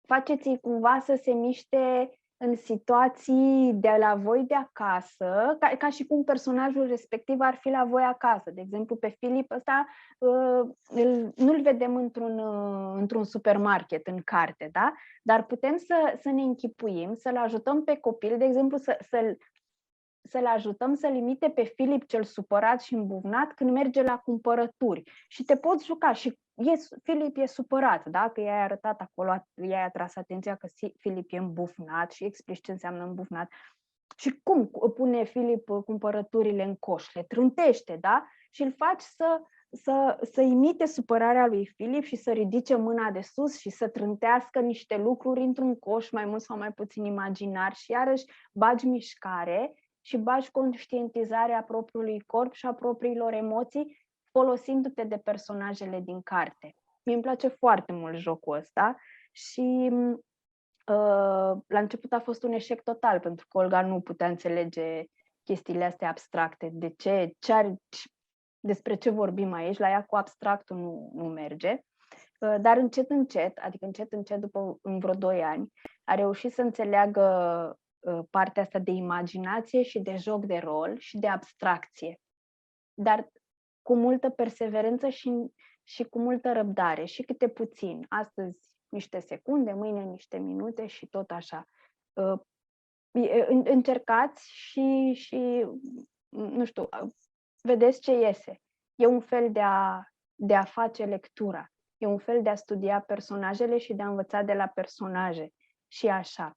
faceți-i cumva să se miște în situații de la voi de acasă, ca și cum personajul respectiv ar fi la voi acasă. De exemplu, pe Filip ăsta nu-l vedem într-un supermarket, în carte, da? Dar putem să ne închipuim, să-l ajutăm pe copil, de exemplu, să-l ajutăm să limite pe Filip cel supărat și îmbuvnat când merge la cumpărături. Și te poți juca și Filip e supărat, da? Că i-ai arătat acolo, i-ai atras atenția că Filip e îmbufnat și explici ce înseamnă îmbufnat. Și cum pune Filip cumpărăturile în coș? Le trântește, da? Și îl faci să imite supărarea lui Filip și să ridice mâna de sus și să trântească niște lucruri într-un coș mai mult sau mai puțin imaginar și iarăși bagi mișcare și bagi conștientizarea propriului corp și a propriilor emoții folosindu-te de personajele din carte. Mie îmi place foarte mult jocul ăsta și la început a fost un eșec total, pentru că Olga nu putea înțelege chestiile astea abstracte. De ce despre ce vorbim aici? La ea cu abstractul nu merge. Dar încet, încet, după în vreo 2 ani, a reușit să înțeleagă partea asta de imaginație și de joc de rol și de abstracție. Dar cu multă perseverență și cu multă răbdare și câte puțin. Astăzi niște secunde, mâine niște minute și tot așa. Încercați și nu știu, vedeți ce iese. E un fel de a face lectura. E un fel de a studia personajele și de a învăța de la personaje. Și așa.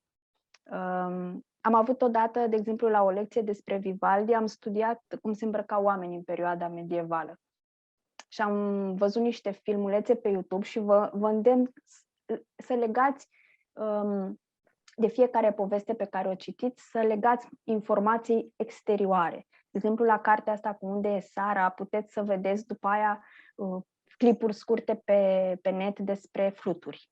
Am avut odată, de exemplu, la o lecție despre Vivaldi, am studiat cum se îmbrăcau oamenii în perioada medievală. Și am văzut niște filmulețe pe YouTube și vă îndemn să legați de fiecare poveste pe care o citiți, să legați informații exterioare. De exemplu, la cartea asta cu Unde e Sara, puteți să vedeți după aia clipuri scurte pe net despre fluturi.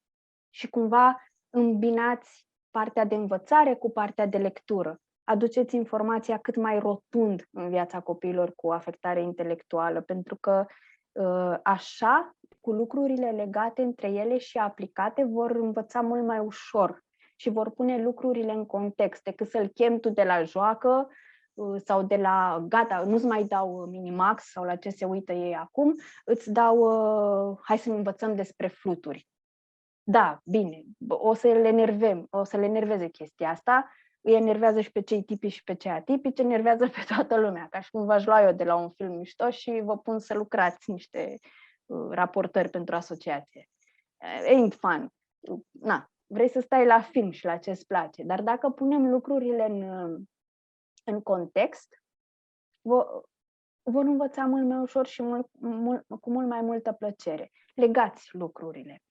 Și cumva îmbinați partea de învățare cu partea de lectură. Aduceți informația cât mai rotund în viața copiilor cu afectare intelectuală, pentru că așa, cu lucrurile legate între ele și aplicate, vor învăța mult mai ușor și vor pune lucrurile în context, decât să-l chem tu de la joacă sau de la, gata, nu-ți mai dau Minimax sau la ce se uită ei acum, îți dau, hai să învățăm despre fluturi. Da, bine, o să le enerveze chestia asta, îi enervează și pe cei tipici și pe cei atipici, enervează pe toată lumea, ca și cum v-aș lua eu de la un film mișto și vă pun să lucrați niște raportări pentru asociație. Ain't fun. Na, vrei să stai la film și la ce îți place, dar dacă punem lucrurile în context, vor învăța mult mai ușor și cu mult mai multă plăcere. Legați lucrurile.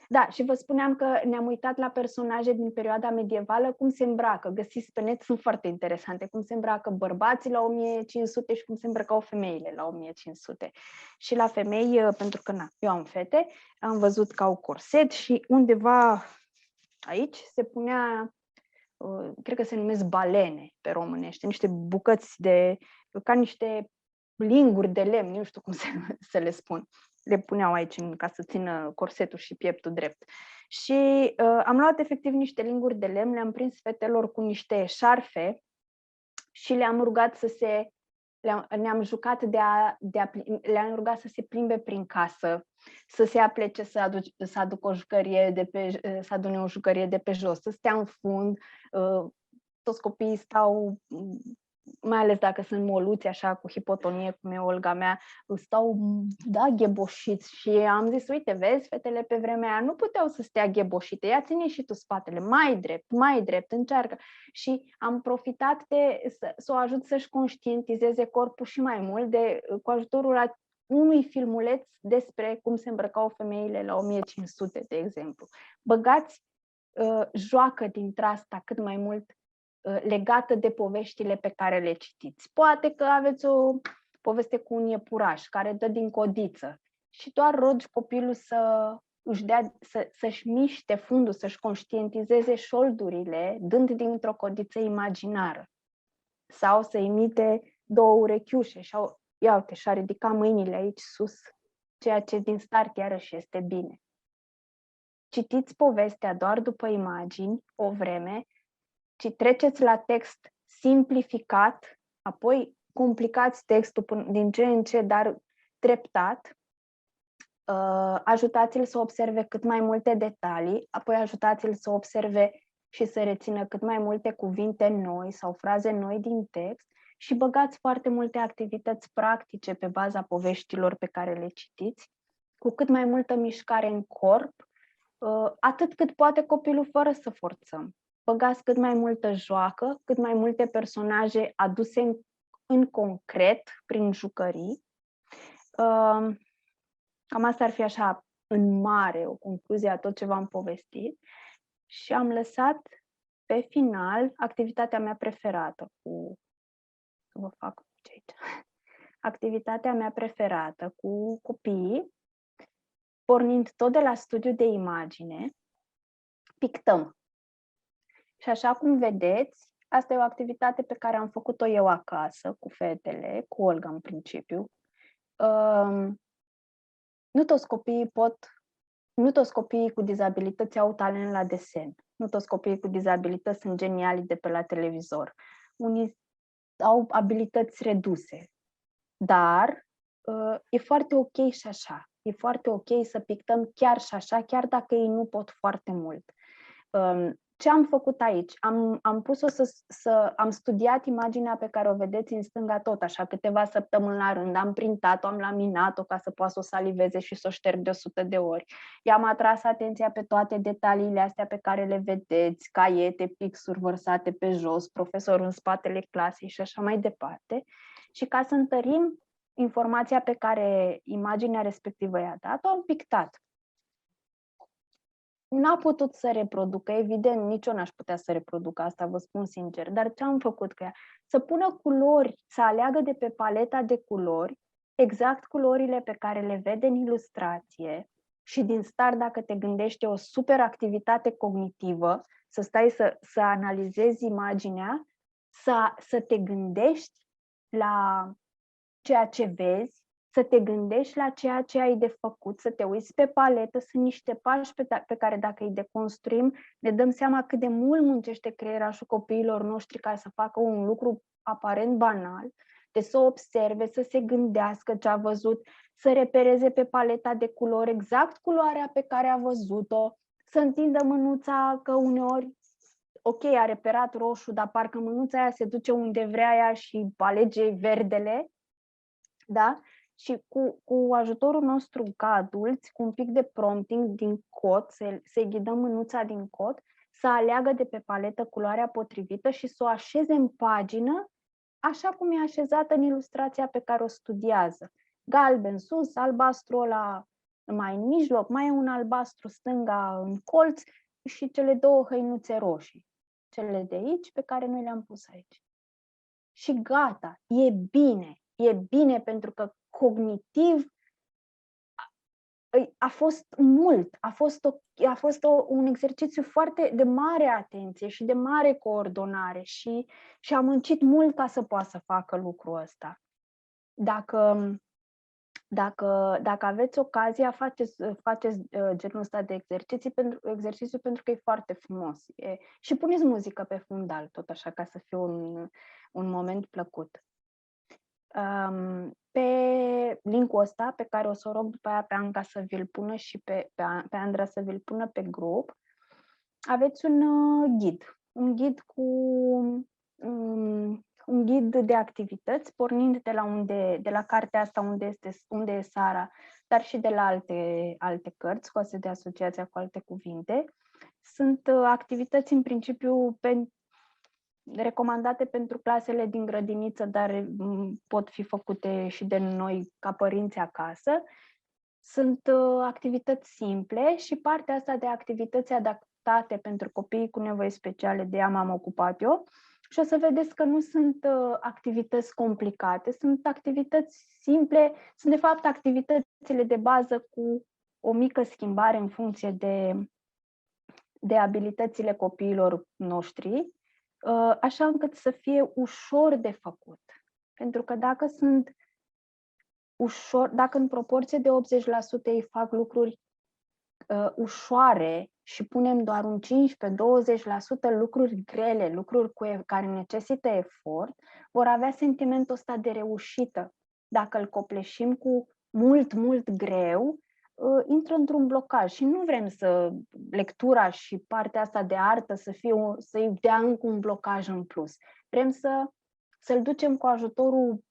Da, și vă spuneam că ne-am uitat la personaje din perioada medievală, cum se îmbracă. Găsiți pe net, sunt foarte interesante, cum se îmbracă bărbații la 1500 și cum se îmbrăcau femeile la 1500. Și la femei, pentru că eu am fete, am văzut că au corset și undeva aici se punea, cred că se numesc balene pe românește, niște bucăți ca niște linguri de lemn, nu știu cum să le spun. Le puneau aici ca să țină corsetul și pieptul drept. Și am luat efectiv niște linguri de lemn, le-am prins fetelor cu niște șarfe și le-am rugat ne-am jucat le-am rugat să se plimbe prin casă, să se aplece să aducă o jucărie să adune o jucărie de pe jos, să stea în fund. Toți copiii stau, mai ales dacă sunt moluți așa cu hipotonie, cum e Olga mea, stau, gheboșiți și am zis, uite, vezi, fetele pe vremea aia nu puteau să stea gheboșite, ia ține și tu spatele, mai drept, încearcă. Și am profitat să o ajut să-și conștientizeze corpul și mai mult cu ajutorul unui filmuleț despre cum se îmbrăcau femeile la 1500, de exemplu. Băgați joacă dintre asta cât mai mult legată de poveștile pe care le citiți. Poate că aveți o poveste cu un iepuraș care dă din codiță și doar rogi copilul să-și miște fundul, să-și conștientizeze șoldurile dând dintr-o codiță imaginară. Sau să imite 2 urechiușe și ia uite, și-a ridicat mâinile aici sus ceea ce din start iarăși este bine. Citiți povestea doar după imagini o vreme, ci treceți la text simplificat, apoi complicați textul din ce în ce, dar treptat. Ajutați-l să observe cât mai multe detalii, apoi ajutați-l să observe și să rețină cât mai multe cuvinte noi sau fraze noi din text și băgați foarte multe activități practice pe baza poveștilor pe care le citiți, cu cât mai multă mișcare în corp, atât cât poate copilul fără să forțăm. Băgați cât mai multă joacă, cât mai multe personaje aduse în concret, prin jucării. Cam asta ar fi așa, în mare, o concluzie a tot ce v-am povestit. Și am lăsat pe final activitatea mea preferată să vă fac ce aici. Activitatea mea preferată cu copiii, pornind tot de la studiu de imagine, pictăm. Și așa cum vedeți, asta e o activitate pe care am făcut-o eu acasă, cu fetele, cu Olga în principiu. Nu toți copiii cu dizabilități au talent la desen. Nu toți copiii cu dizabilități sunt geniali de pe la televizor. Unii au abilități reduse. Dar e foarte ok și așa. E foarte ok să pictăm chiar și așa, chiar dacă ei nu pot foarte mult. Ce am făcut aici? Am pus-o am studiat imaginea pe care o vedeți în stânga tot așa, câteva săptămâni la rând. Am printat-o, am laminat-o ca să poată să o saliveze și să o șterg de 100 de ori. I-am atras atenția pe toate detaliile astea pe care le vedeți, caiete, pixuri vărsate pe jos, profesorul în spatele clasei și așa mai departe. Și ca să întărim informația pe care imaginea respectivă i-a dat-o, am pictat. N-a putut să reproducă, evident, nici eu n-aș putea să reproduc asta, vă spun sincer, dar ce am făcut cu ea? Să pună culori, să aleagă de pe paleta de culori exact culorile pe care le vede în ilustrație și din start, dacă te gândești, o super activitate cognitivă, să stai să analizezi imaginea, să te gândești la ceea ce vezi, să te gândești la ceea ce ai de făcut, să te uiți pe paletă, sunt niște pași pe care dacă îi deconstruim, ne dăm seama cât de mult muncește creierașul copiilor noștri ca să facă un lucru aparent banal, de să observe, să se gândească ce a văzut, să repereze pe paleta de culori exact culoarea pe care a văzut-o, să întindă mânuța, că uneori, ok, a reperat roșu, dar parcă mânuța aia se duce unde vrea ea și alege verdele, da? Și cu ajutorul nostru ca adulți, cu un pic de prompting din cod, să-i ghidăm mânuța din cod, să aleagă de pe paletă culoarea potrivită și să o așeze în pagină așa cum e așezată în ilustrația pe care o studiază. Galben sus, albastru ăla mai în mijloc, mai e un albastru stânga în colț și cele două hăinuțe roșii. Cele de aici pe care noi le-am pus aici. Și gata, e bine. E bine pentru că cognitiv a fost mult, a fost un exercițiu foarte de mare atenție și de mare coordonare și am muncit mult ca să poată să facă lucrul ăsta. Dacă aveți ocazia, faceți genul ăsta de exercițiu pentru că e foarte frumos. Și puneți muzică pe fundal, tot așa, ca să fie un moment plăcut. Pe link-ul ăsta, pe care o să o rog după aia pe Anca să vi-l pună și pe Andra să vi-l pună pe grup, aveți un ghid. Un ghid de activități, pornind de la cartea asta unde e Sara, dar și de la alte cărți scoase de Asociația cu Alte Cuvinte. Sunt activități în principiu recomandate pentru clasele din grădiniță, dar pot fi făcute și de noi ca părinți acasă. Sunt activități simple și partea asta de activități adaptate pentru copiii cu nevoi speciale, de ea m-am ocupat eu. Și o să vedeți că nu sunt activități complicate, sunt activități simple, sunt de fapt activitățile de bază cu o mică schimbare în funcție de abilitățile copiilor noștri, așa încât să fie ușor de făcut. Pentru că dacă sunt ușor, dacă în proporție de 80% ei fac lucruri ușoare și punem doar un 15-20% lucruri grele, lucruri care necesită efort, vor avea sentimentul ăsta de reușită. Dacă îl copleșim cu mult greu, intră într-un blocaj și nu vrem să lectura și partea asta de artă să-i dea încă un blocaj în plus. Vrem să-l ducem cu ajutorul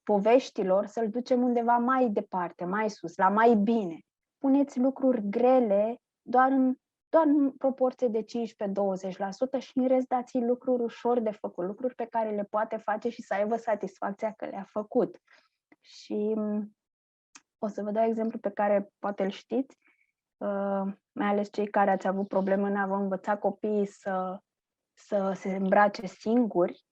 poveștilor, să-l ducem undeva mai departe, mai sus, la mai bine. Puneți lucruri grele doar în proporție de 15-20% și în rest dați lucruri ușor de făcut, lucruri pe care le poate face și să aibă satisfacția că le-a făcut. Și o să vă dau exemplu pe care poate îl știți, mai ales cei care ați avut probleme în a vă învăța copiii să se îmbrace singuri.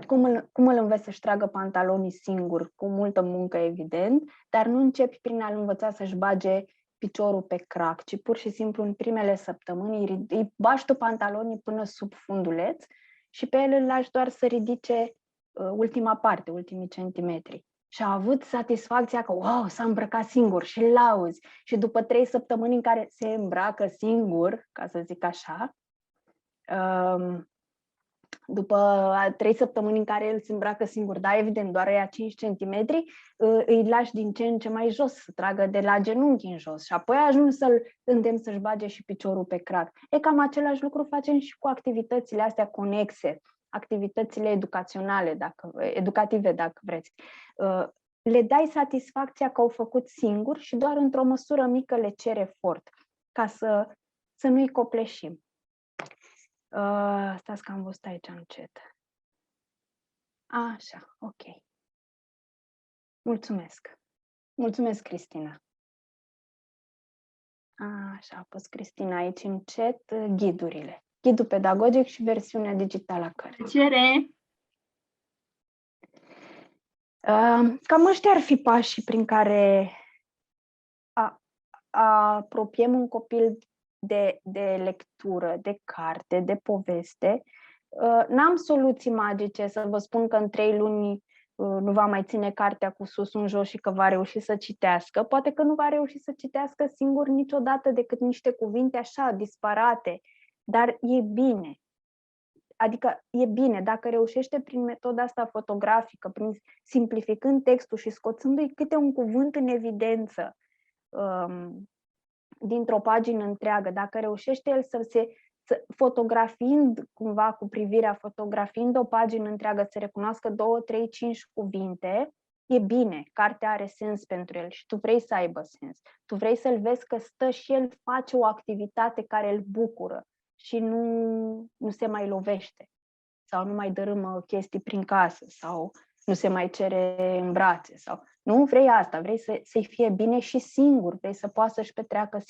Cum îl înveți să-și tragă pantalonii singur, cu multă muncă, evident, dar nu începi prin a-l învăța să-și bage piciorul pe crac, ci pur și simplu în primele săptămâni îi bagi tu pantalonii până sub funduleț și pe el îl lași doar să ridice ultima parte, ultimii centimetri. Și a avut satisfacția că, wow, s-a îmbrăcat singur și îl auzi. Și după 3 săptămâni în care se îmbracă singur, ca să zic așa, după 3 săptămâni în care el se îmbracă singur, da, evident, doar ia 5 cm, îi lași din ce în ce mai jos, să tragă de la genunchi în jos și apoi ajungi să-l îndemn să-și bage și piciorul pe crac. E cam același lucru facem și cu activitățile astea conexe, activitățile educative, dacă vreți. Le dai satisfacția că au făcut singuri și doar într-o măsură mică le cer efort, ca să nu-i copleșim. Stați că am văzut aici în chat. Așa, ok. Mulțumesc. Mulțumesc, Cristina. Așa, a pus Cristina aici în chat ghidurile. Ghidul pedagogic și versiunea digitală a cărții. Cere. Cam ăștia ar fi pașii prin care apropiem un copil de lectură, de carte, de poveste. N-am soluții magice să vă spun că în 3 luni nu va mai ține cartea cu sus în jos și că va reuși să citească. Poate că nu va reuși să citească singur niciodată decât niște cuvinte așa disparate, dar e bine. Adică e bine dacă reușește prin metoda asta fotografică, simplificând textul și scoțându-i câte un cuvânt în evidență, dintr-o pagină întreagă, dacă reușește el fotografiind cumva cu privirea, fotografiind o pagină întreagă, să recunoască 2, 3, 5 cuvinte, e bine, cartea are sens pentru el și tu vrei să aibă sens. Tu vrei să-l vezi că stă și el face o activitate care îl bucură și nu se mai lovește sau nu mai dărâmă chestii prin casă sau nu se mai cere în brațe sau... Nu vrei asta, vrei să-i fie bine și singur, vrei să poată să-și petreacă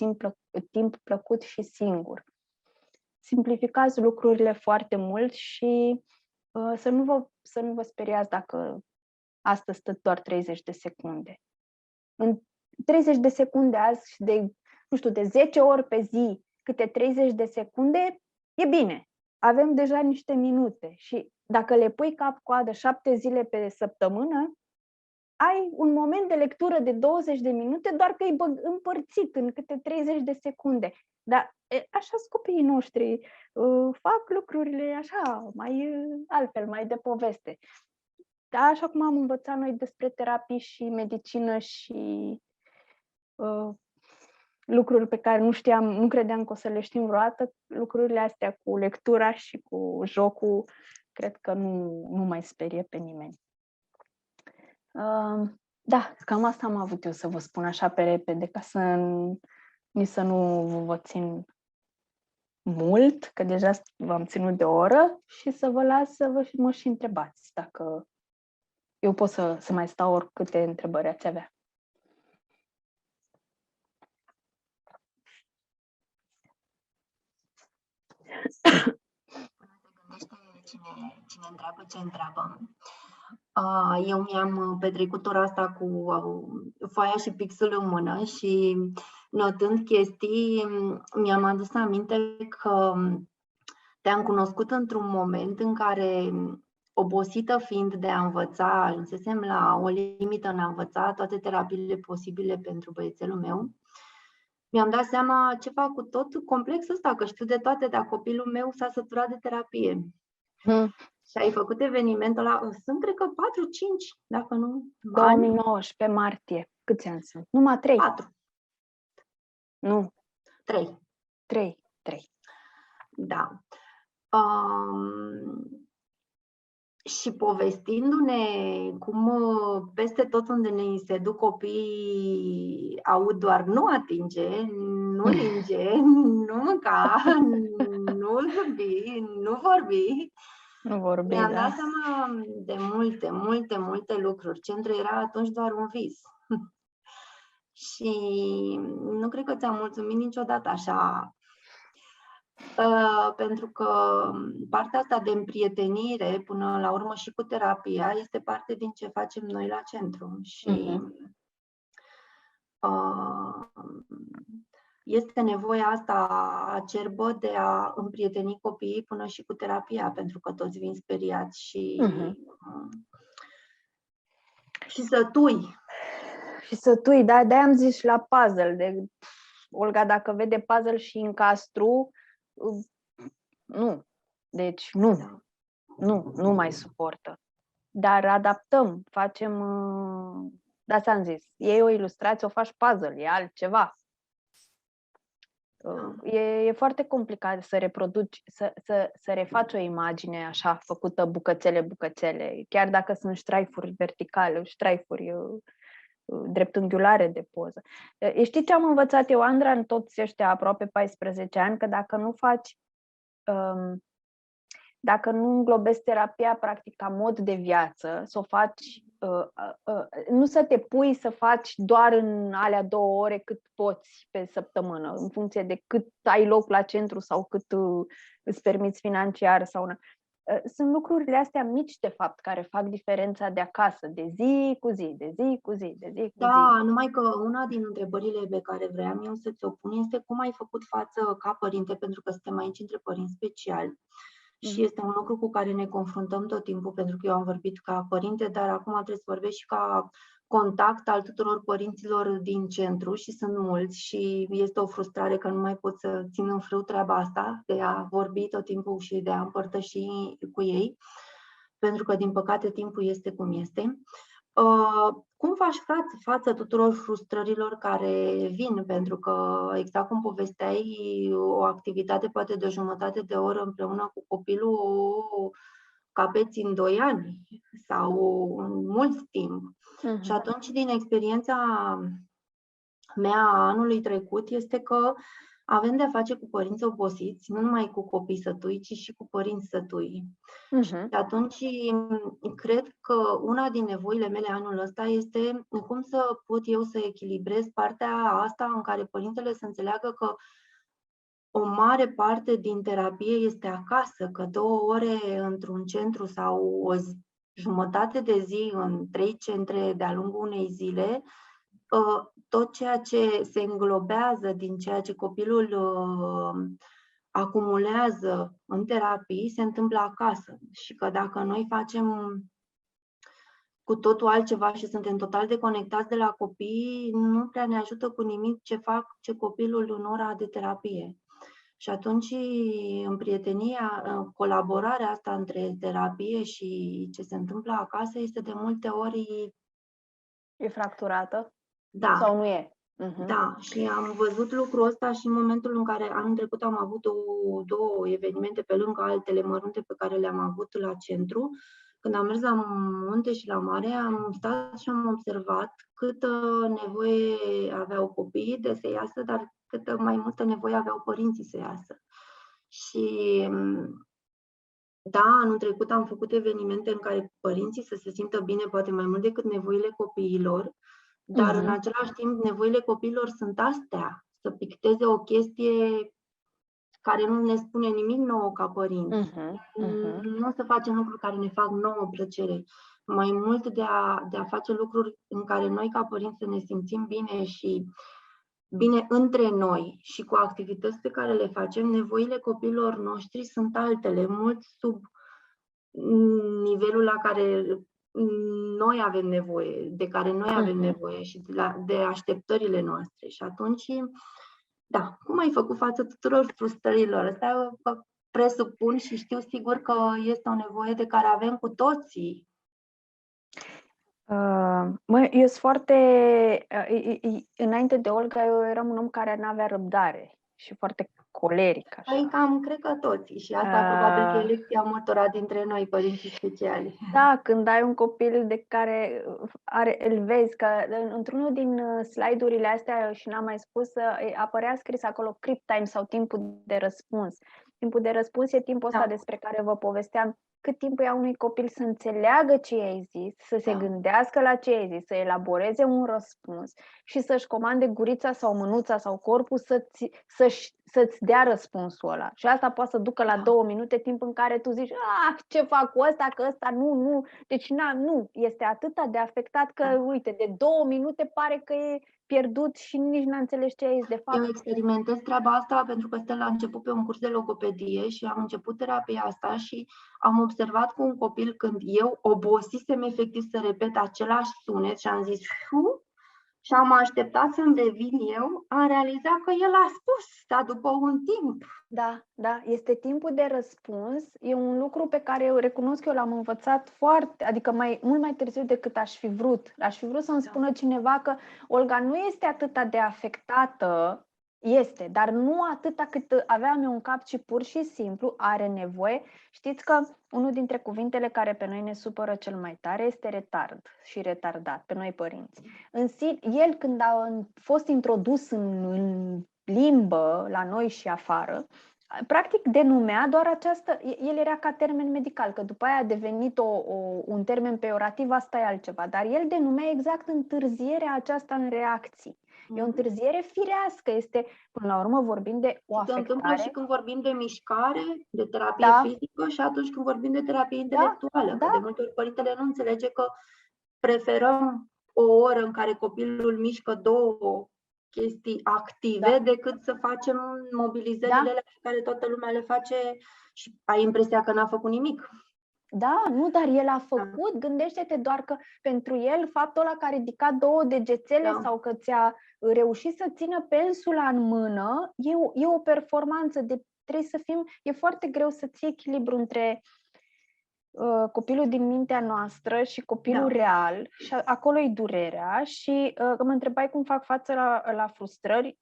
timp plăcut și singur. Simplificați lucrurile foarte mult și să nu vă speriați dacă astăzi stă doar 30 de secunde. În 30 de secunde azi și de 10 ori pe zi, câte 30 de secunde, e bine. Avem deja niște minute și dacă le pui cap-coadă 7 zile pe săptămână, ai un moment de lectură de 20 de minute, doar că e împărțit în câte 30 de secunde. Dar așa sunt copiii noștri, fac lucrurile așa, altfel, mai de poveste. Dar așa cum am învățat noi despre terapii și medicină și lucruri pe care nu credeam că o să le știm vreodată, lucrurile astea cu lectura și cu jocul, cred că nu mai sperie pe nimeni. Da, cam asta am avut eu să vă spun așa pe repede, ca să nu vă țin mult, că deja v-am ținut de o oră și să vă las să mă și întrebați dacă eu pot să mai stau oricâte întrebări ați avea. Cine întreabă ce întreabă. Eu mi-am petrecut ora asta cu foaia și pixul în mână și notând chestii, mi-am adus aminte că te-am cunoscut într-un moment în care obosită fiind de a învăța, ajunsesem la o limită în a învăța toate terapiile posibile pentru băiețelul meu, mi-am dat seama ce fac cu tot complexul ăsta, că știu de toate, dar copilul meu s-a săturat de terapie. Și ai făcut evenimentul ăla, sunt cred că 4-5, dacă nu... 2019, martie. Câți ani sunt? Numai 3. 4. Nu. 3. 3. Da. Și povestindu-ne cum peste tot unde ne se duc copiii aud doar nu atinge, nu linge, nu mânca, nu zâmbi, nu vorbi. Nu vorbi, Mi-am da. dat seama de multe lucruri. Centrul era atunci doar un vis. Și nu cred că ți-am mulțumit niciodată așa. Pentru că partea asta de împrietenire, până la urmă și cu terapia, este parte din ce facem noi la centru. Și este nevoia asta acerbă de a împrieteni copiii până și cu terapia, pentru că toți vin speriați și sătui. Și sătui, da, de-aia am zis și la puzzle. Olga, dacă vede puzzle și încastru, nu. Deci nu mai suportă. Dar adaptăm, facem, da, ți-am zis, iei o ilustrație, o faci puzzle, e altceva. E foarte complicat să reproduci, să refaci o imagine așa, făcută bucățele, chiar dacă sunt ștraifuri verticale, ștraifuri dreptunghiulare de poză. Știi ce am învățat eu, Andra, în toți ăștia aproape 14 ani? Că dacă nu faci, dacă nu înglobezi terapia practic ca mod de viață, să o faci, nu să te pui să faci doar în alea 2 ore cât poți pe săptămână, în funcție de cât ai loc la centru sau cât îți permiți financiar sau una. Sunt lucrurile astea mici, de fapt, care fac diferența de acasă, de zi cu zi, de zi cu zi, de zi cu zi. Da, numai că una din întrebările pe care vreau eu să ți-o pun este cum ai făcut față ca părinte, pentru că suntem aici între părinți speciali. Și este un lucru cu care ne confruntăm tot timpul, pentru că eu am vorbit ca părinte, dar acum trebuie să vorbesc și ca contact al tuturor părinților din centru și sunt mulți și este o frustrare că nu mai pot să țin în frâu treaba asta de a vorbi tot timpul și de a împărtăși cu ei, pentru că din păcate timpul este cum este. Cum faci față tuturor frustrărilor care vin? Pentru că, exact cum povesteai, o activitate poate de o jumătate de oră împreună cu copilul o capeți în 2 ani sau în mult timp. Și atunci, din experiența mea anului trecut, este că avem de-a face cu părinți obosiți, nu numai cu copii sătui, ci și cu părinți sătui. Și atunci, cred că una din nevoile mele anul ăsta este cum să pot eu să echilibrez partea asta în care părintele să înțeleagă că o mare parte din terapie este acasă, că 2 ore într-un centru sau o jumătate de zi în 3 centre de-a lungul unei zile, tot ceea ce se înglobează din ceea ce copilul acumulează în terapii se întâmplă acasă și că dacă noi facem cu totul altceva și suntem total deconectați de la copii, nu prea ne ajută cu nimic ce copilul în ora de terapie. Și atunci, în prietenia, colaborarea asta între terapie și ce se întâmplă acasă este de multe ori... E fracturată? Da. Sau nu e? Da, și am văzut lucrul ăsta și în momentul în care anul trecut am avut 2 evenimente pe lângă altele mărunte pe care le-am avut la centru. Când am mers la munte și la mare, am stat și am observat câtă nevoie aveau copiii de să iasă, dar câtă mai multă nevoie aveau părinții să iasă. Și da, anul trecut am făcut evenimente în care părinții să se simtă bine, poate mai mult decât nevoile copiilor, dar în același timp nevoile copiilor sunt astea, să picteze o chestie care nu ne spune nimic nouă ca părinți. Nu să facem lucruri care ne fac nouă plăcere. Mai mult de a face lucruri în care noi ca părinți să ne simțim bine și bine între noi și cu activități pe care le facem, nevoile copiilor noștri sunt altele, mult sub nivelul la care noi avem nevoie, de care noi avem nevoie și de așteptările noastre. Și atunci, da, cum ai făcut față tuturor frustrărilor? Asta presupun și știu sigur că este o nevoie de care avem cu toții. Eu sunt foarte... Înainte de Olga, eu eram un om care nu avea răbdare și foarte coleric. Așa. Păi cam, cred că toții. Și asta probabil că e lecția multora dintre noi, părinții speciali. Da, când ai un copil de care îl vezi, că într-unul din slide-urile astea, și n-am mai spus, apărea scris acolo Crip Time sau timpul de răspuns. Timpul de răspuns e timpul ăsta despre care vă povesteam. Cât timp ia unui copil să înțeleagă ce ai zis, să se gândească la ce ai zis, să elaboreze un răspuns și să-și comande gurița sau mânuța sau corpul să-ți dea răspunsul ăla. Și asta poate să ducă la 2 minute, timp în care tu zici, ce fac cu ăsta, că ăsta nu. Deci nu, este atât de afectat că, uite, de 2 minute pare că e pierdut și nici n-a înțeles ce ai zis de fapt. Eu experimentez treaba asta pentru că Stella a început pe un curs de logopedie și am început terapia asta și am observat cu un copil când eu obosisem efectiv să repet același sunet și am zis și am așteptat să-mi revin eu, am realizat că el a spus, dar după un timp. Da, este timpul de răspuns. E un lucru pe care eu recunosc că eu l-am învățat adică mult mai târziu decât aș fi vrut. Aș fi vrut să-mi spună cineva că Olga nu este atât de afectată, dar nu atâta cât aveam eu în cap, ci pur și simplu are nevoie. Știți că unul dintre cuvintele care pe noi ne supără cel mai tare este retard și retardat, pe noi părinți. El când a fost introdus în limbă la noi și afară, practic denumea doar această, el era ca termen medical, că după aia a devenit un termen peiorativ, asta e altceva, dar el denumea exact întârzierea aceasta în reacții. E o întârziere firească, este, până la urmă, vorbim de o afectare. Se întâmplă și când vorbim de mișcare, de terapie fizică și atunci când vorbim de terapie intelectuală. Că de multe ori părintele nu înțelege că preferăm o oră în care copilul mișcă 2 chestii active decât să facem mobilizările pe care toată lumea le face și ai impresia că n-a făcut nimic. Dar el a făcut, gândește-te doar că pentru el faptul ăla că a ridicat 2 degețele sau că ți-a reușit să țină pensula în mână, e o performanță, trebuie să fim, e foarte greu să ții echilibru între copilul din mintea noastră și copilul real și acolo e durerea și că mă întrebai cum fac față la frustrări,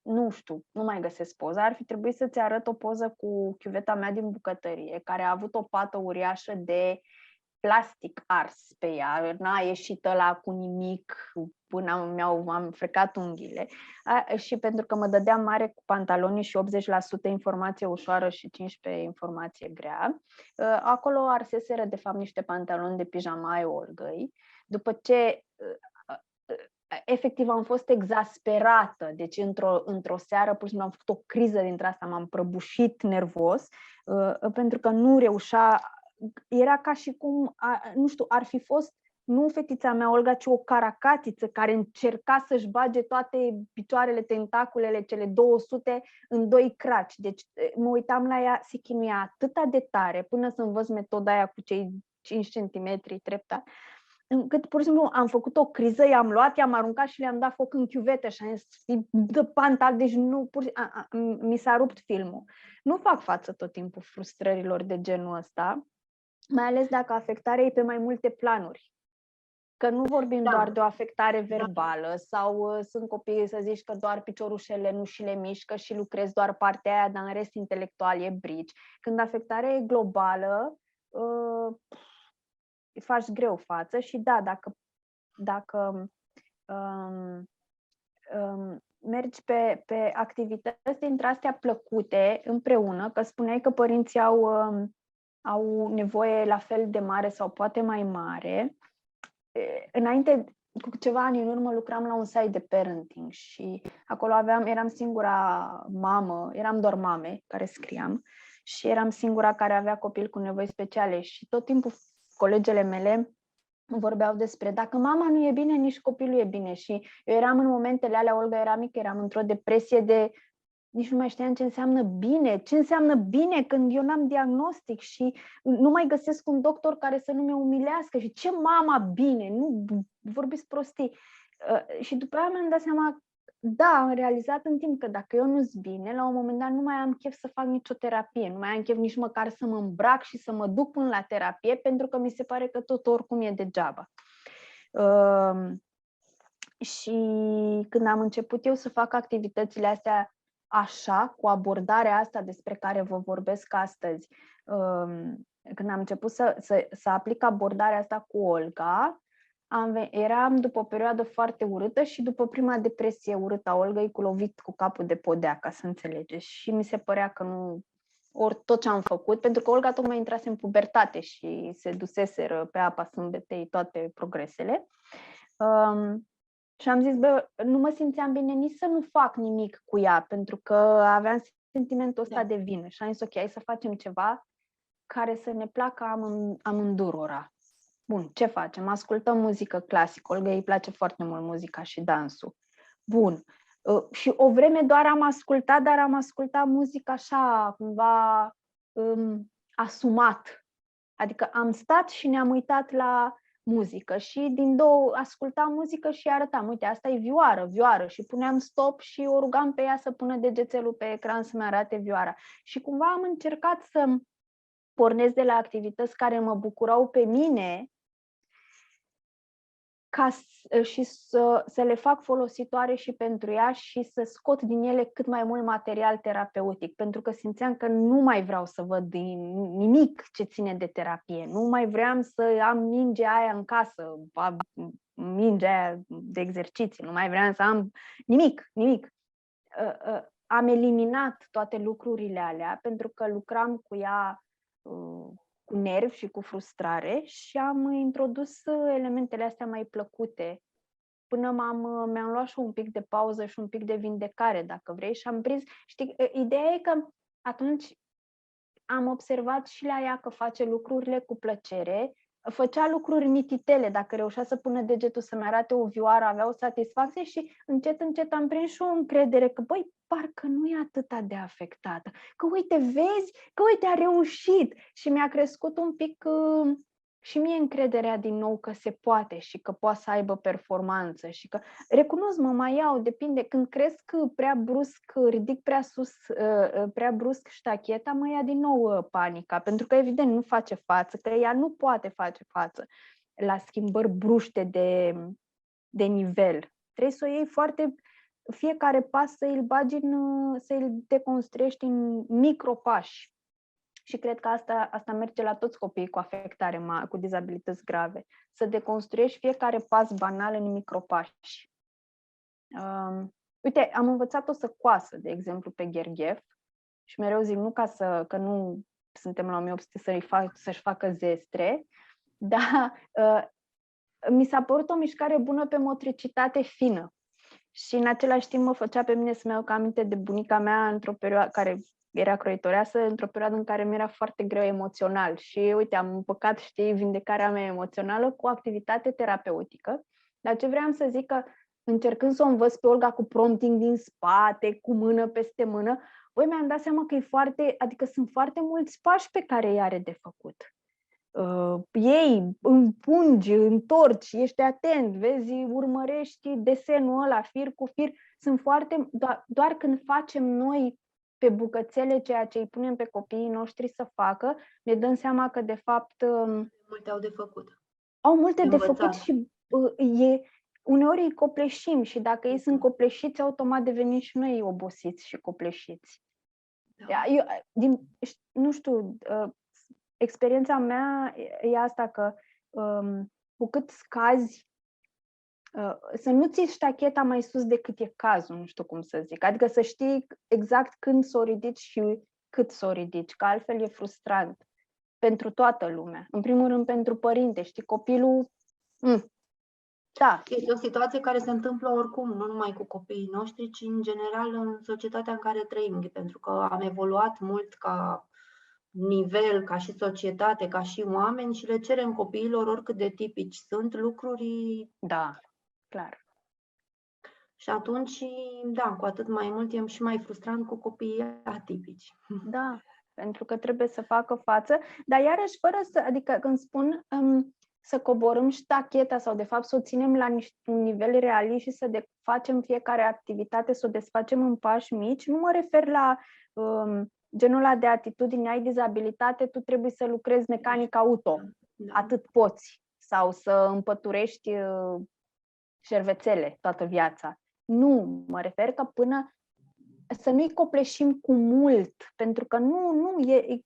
nu știu, nu mai găsesc poza, ar fi trebuit să-ți arăt o poză cu chiuveta mea din bucătărie, care a avut o pată uriașă de plastic ars pe ea, n-a ieșit ăla cu nimic până am frecat unghiile. Și pentru că mă dădeam mare cu pantalonii și 80% informație ușoară și 15% informație grea, acolo arseseră de fapt niște pantaloni de pijama ai Olgăi, după ce efectiv am fost exasperată, deci într-o seară pur și simplu am făcut o criză dintre asta, m-am prăbușit nervos pentru că nu reușea, era ca și cum, nu știu, ar fi fost nu fetița mea Olga, ci o caracatiță care încerca să-și bage toate picioarele, tentaculele, cele 200 în 2 craci. Deci mă uitam la ea, se chinuia atât de tare până să învăț metoda aia cu cei 5 cm treptat, încât pur și simplu am făcut o criză, i-am luat, i-am aruncat și le-am dat foc în chiuvetă și am zis, de pantal, deci nu, mi s-a rupt filmul. Nu fac față tot timpul frustrărilor de genul ăsta, mai ales dacă afectarea e pe mai multe planuri. Că nu vorbim doar de o afectare verbală sau sunt copii, să zici că doar piciorușele nu și le mișcă și lucrezi doar partea aia, dar în rest intelectual e brici. Când afectarea e globală, faci greu față și dacă mergi pe activități dintre astea plăcute împreună, că spuneai că părinții au nevoie la fel de mare sau poate mai mare. Înainte, cu ceva ani în urmă, lucram la un site de parenting și acolo eram singura mamă, eram doar mame care scriam și eram singura care avea copil cu nevoi speciale și tot timpul colegele mele vorbeau despre dacă mama nu e bine, nici copilul e bine și eu eram în momentele alea, Olga era mică, eram într-o depresie de nici nu mai știam ce înseamnă bine. Ce înseamnă bine când eu n-am diagnostic și nu mai găsesc un doctor care să nu mă umilească. Și ce mama bine? Nu vorbiți prostii. Și după aia mi-am dat seama, da, am realizat în timp că dacă eu nu-s bine, la un moment dat nu mai am chef să fac nicio terapie, nu mai am chef nici măcar să mă îmbrac și să mă duc până la terapie, pentru că mi se pare că tot oricum e degeaba. Și când am început eu să fac activitățile astea așa, cu abordarea asta despre care vă vorbesc astăzi, când am început să aplic abordarea asta cu Olga, eram după o perioadă foarte urâtă și după prima depresie urâtă a Olgăi, cu lovit cu capul de podea, ca să înțelegeți. Și mi se părea că nu... Ori tot ce am făcut, pentru că Olga tocmai intrase în pubertate și se duseseră pe apa sâmbetei toate progresele. Și am zis, nu mă simțeam bine nici să nu fac nimic cu ea, pentru că aveam sentimentul ăsta de vină. Și am zis, ok, hai să facem ceva care să ne placă amândurora. Bun, ce facem? Ascultăm muzică clasică. Olga îi place foarte mult muzica și dansul. Bun. Și o vreme doar am ascultat, dar am ascultat muzică așa, cumva asumat. Adică am stat și ne-am uitat la muzică și din două ascultam muzică și arătam, uite, asta e vioară și puneam stop și o rugam pe ea să pună degețelul pe ecran să-mi arate vioara. Și cumva am încercat să pornesc de la activități care mă bucurau pe mine și să le fac folositoare și pentru ea și să scot din ele cât mai mult material terapeutic, pentru că simțeam că nu mai vreau să văd nimic ce ține de terapie, nu mai vreau să am mingea aia în casă, mingea aia de exerciții, nu mai vreau să am nimic. Am eliminat toate lucrurile alea pentru că lucram cu ea cu nervi și cu frustrare și am introdus elementele astea mai plăcute până mi-am luat și un pic de pauză și un pic de vindecare, dacă vrei, și am prins, știi, ideea e că atunci am observat și la ea că face lucrurile cu plăcere, făcea lucruri mititele, dacă reușea să pună degetul să-mi arate o vioară, avea o satisfacție și încet am prins și o încredere că, băi, parcă nu e atât de afectată, că uite, vezi, că uite, a reușit și mi-a crescut un pic și mie încrederea din nou că se poate și că poate să aibă performanță și că, recunosc, mă mai iau, depinde, când cresc prea brusc, ridic prea sus, prea brusc ștacheta, mă ia din nou panica, pentru că evident nu face față, că ea nu poate face față la schimbări bruște de nivel. Trebuie să o iei foarte, fiecare pas să îl bagi să îl deconstruiești în micropași. Și cred că asta merge la toți copiii cu afectare, cu dizabilități grave. Să deconstruiești fiecare pas banal în micropași. Uite, am învățat-o să coasă, de exemplu, pe gherghef și mereu zic, nu că nu suntem la 1800 să-și facă zestre, dar mi s-a părut o mișcare bună pe motricitate fină. Și în același timp mă făcea pe mine să-mi aduc aminte de bunica mea într-o perioadă care era croitoreasă, într-o perioadă în care mi-era foarte greu emoțional și uite, am împăcat, știi, vindecarea mea emoțională cu activitate terapeutică. Dar ce vreau să zic că încercând să o învăț pe Olga cu prompting din spate, cu mână peste mână, mi-am dat seama că sunt foarte mulți pași pe care ea are de făcut. Ei, împungi, întorci, ești atent, vezi, urmărești desenul ăla, fir cu fir. Sunt foarte, doar când facem noi pe bucățele ceea ce îi punem pe copiii noștri să facă, ne dăm seama că de fapt multe au de făcut. Au multe de făcut și uneori îi copleșim și dacă ei sunt copleșiți, automat devenim și noi obosiți și copleșiți. Da. Nu știu, experiența mea e asta că cu cât scazi, să nu ții ștacheta mai sus decât e cazul, nu știu cum să zic. Adică să știi exact când să o ridici și cât să o ridici, că altfel e frustrant pentru toată lumea. În primul rând pentru părinte, știi, copilul... Da. Este o situație care se întâmplă oricum, nu numai cu copiii noștri, ci în general în societatea în care trăim, pentru că am evoluat mult ca nivel, ca și societate, ca și oameni și le cerem copiilor, oricât de tipici sunt, lucruri... Da, clar. Și atunci, da, cu atât mai mult e și mai frustrant cu copiii atipici. Da, pentru că trebuie să facă față, dar iarăși fără să, adică când spun să coborâm ștacheta sau de fapt să o ținem la un nivel realist și să facem fiecare activitate, să o desfacem în pași mici, nu mă refer la genul ăla de atitudine, ai dizabilitate, tu trebuie să lucrezi mecanic auto, atât poți, sau să împăturești șervețele toată viața. Nu, mă refer că până să nu-i copleșim cu mult, pentru că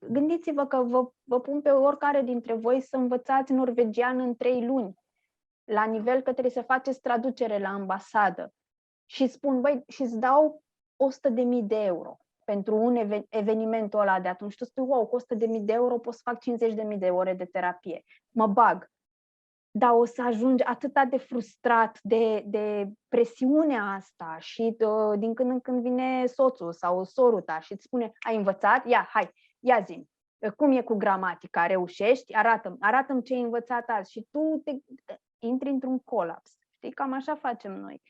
gândiți-vă că vă pun pe oricare dintre voi să învățați norvegian în 3 luni, la nivel că trebuie să faceți traducere la ambasadă și spun, băi, și îți dau 100.000 de euro pentru un evenimentul ăla de atunci. Tu spui, wow, cu 100.000 de euro pot să fac 50.000 de ore de terapie. Mă bag. Dar o să ajungi atât de frustrat de presiunea asta și din când în când vine soțul sau soruta și îți spune, ai învățat? Ia zi-mi, cum e cu gramatica? Reușești? Arată-mi ce ai învățat azi și tu intri într-un colaps. Știi? Cam așa facem noi.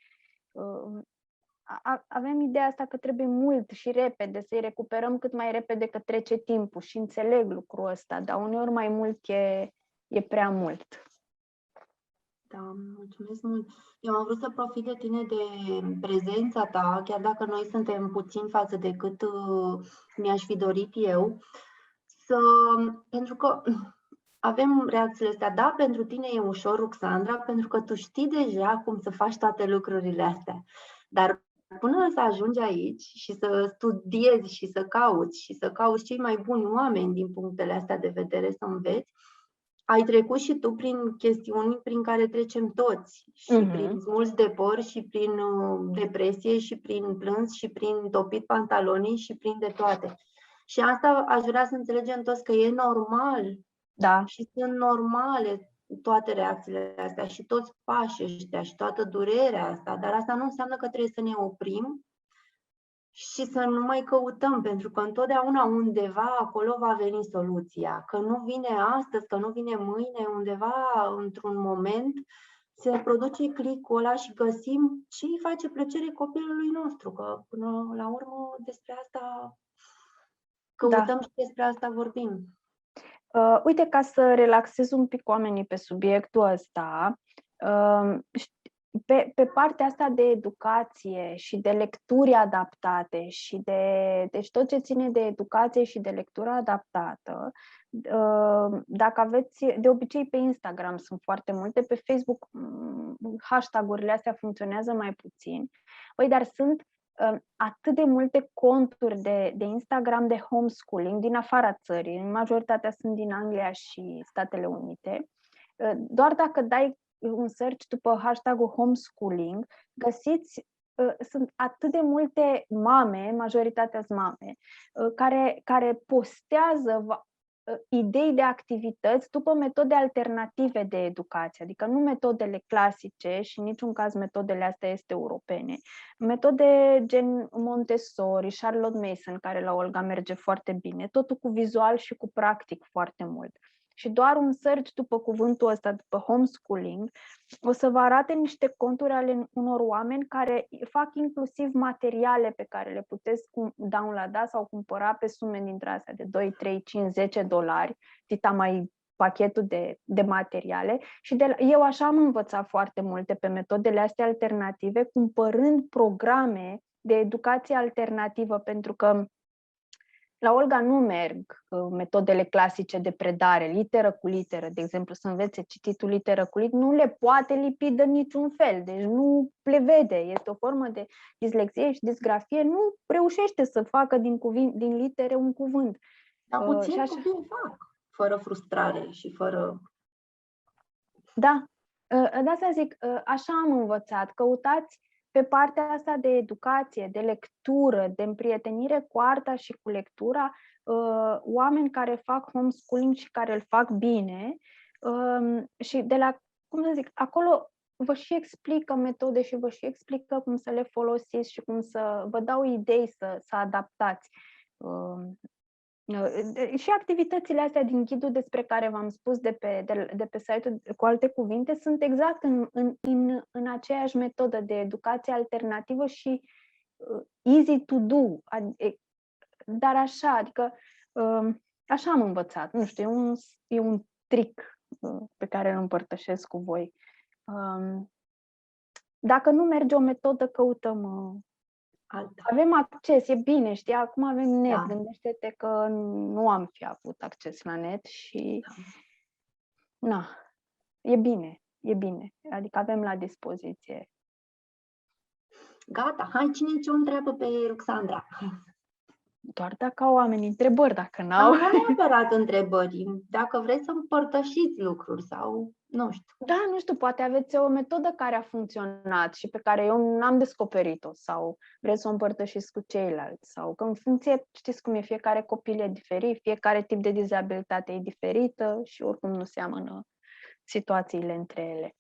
Avem ideea asta că trebuie mult și repede să-i recuperăm cât mai repede că trece timpul și înțeleg lucrul ăsta, dar uneori mai mult e prea mult. Da, mulțumesc mult. Eu am vrut să profit de tine, de prezența ta, chiar dacă noi suntem puțini față de cât mi-aș fi dorit eu, pentru că avem reacțiile astea. Da, pentru tine e ușor, Ruxandra, pentru că tu știi deja cum să faci toate lucrurile astea. Dar până să ajungi aici și să studiezi și să cauți cei mai buni oameni din punctele astea de vedere să înveți, ai trecut și tu prin chestiuni prin care trecem toți, și prin smulți de păr, și prin depresie, și prin plâns, și prin topit pantalonii, și prin de toate. Și asta aș vrea să înțelegem toți, că e normal. Da. Și sunt normale toate reacțiile astea și toți pașii ăștia și toată durerea asta, dar asta nu înseamnă că trebuie să ne oprim și să nu mai căutăm, pentru că întotdeauna undeva acolo va veni soluția. Că nu vine astăzi, că nu vine mâine, undeva într-un moment se produce clicul ăla și găsim ce îi face plăcere copilului nostru, că până la urmă despre asta căutăm și despre asta vorbim. Uite, ca să relaxez un pic oamenii pe subiectul ăsta, pe partea asta de educație și de lecturi adaptate și deci tot ce ține de educație și de lectură adaptată, dacă aveți, de obicei pe Instagram sunt foarte multe, pe Facebook hashtag-urile astea funcționează mai puțin, dar sunt atât de multe conturi de Instagram de homeschooling din afara țării, majoritatea sunt din Anglia și Statele Unite. Doar dacă dai un search după hashtag-ul homeschooling, găsiți, sunt atât de multe mame, majoritatea sunt mame, care postează idei de activități după metode alternative de educație, adică nu metodele clasice și în niciun caz metodele astea este europene. Metode gen Montessori, Charlotte Mason, care la Olga merge foarte bine, totul cu vizual și cu practic foarte mult. Și doar un search după cuvântul ăsta, după homeschooling, o să vă arate niște conturi ale unor oameni care fac inclusiv materiale pe care le puteți downloada sau cumpăra pe sume dintre astea de 2, 3, 5, 10 dolari, dita mai pachetul de materiale. Și eu așa am învățat foarte multe pe metodele astea alternative, cumpărând programe de educație alternativă, pentru că la Olga nu merg metodele clasice de predare, literă cu literă, de exemplu, să învețe cititul literă cu literă, nu le poate lipi de niciun fel, deci nu le vede, este o formă de dislexie și disgrafie, nu reușește să facă din litere un cuvânt. Dar puțin copii fac, fără frustrare și fără... Da, de asta zic, așa am învățat, căutați pe partea asta de educație, de lectură, de împrietenire cu arta și cu lectura, oameni care fac homeschooling și care îl fac bine și de la, acolo vă și explică metode și vă și explică cum să le folosiți și cum să vă dau idei să adaptați. Și activitățile astea din ghidul despre care v-am spus de pe site-ul, cu alte cuvinte, sunt exact în aceeași metodă de educație alternativă și easy to do. Dar așa, adică așa am învățat. Nu știu, e un trick pe care îl împărtășesc cu voi. Dacă nu merge o metodă, căutăm alta. Avem acces, e bine, știi, acum avem net. Da. Gândește-te că nu am fi avut acces la net și na, e bine. Adică avem la dispoziție. Gata, hai, cine ce o întreabă pe Ruxandra? Doar dacă au oamenii întrebări, dacă n-au... Nu neapărat întrebări, dacă vreți să împărtășiți lucruri sau, nu știu. Da, nu știu, poate aveți o metodă care a funcționat și pe care eu n-am descoperit-o sau vreți să o împărtășiți cu ceilalți sau că în funcție, știți cum e, fiecare copil e diferit, fiecare tip de dizabilitate e diferită și oricum nu seamănă situațiile între ele.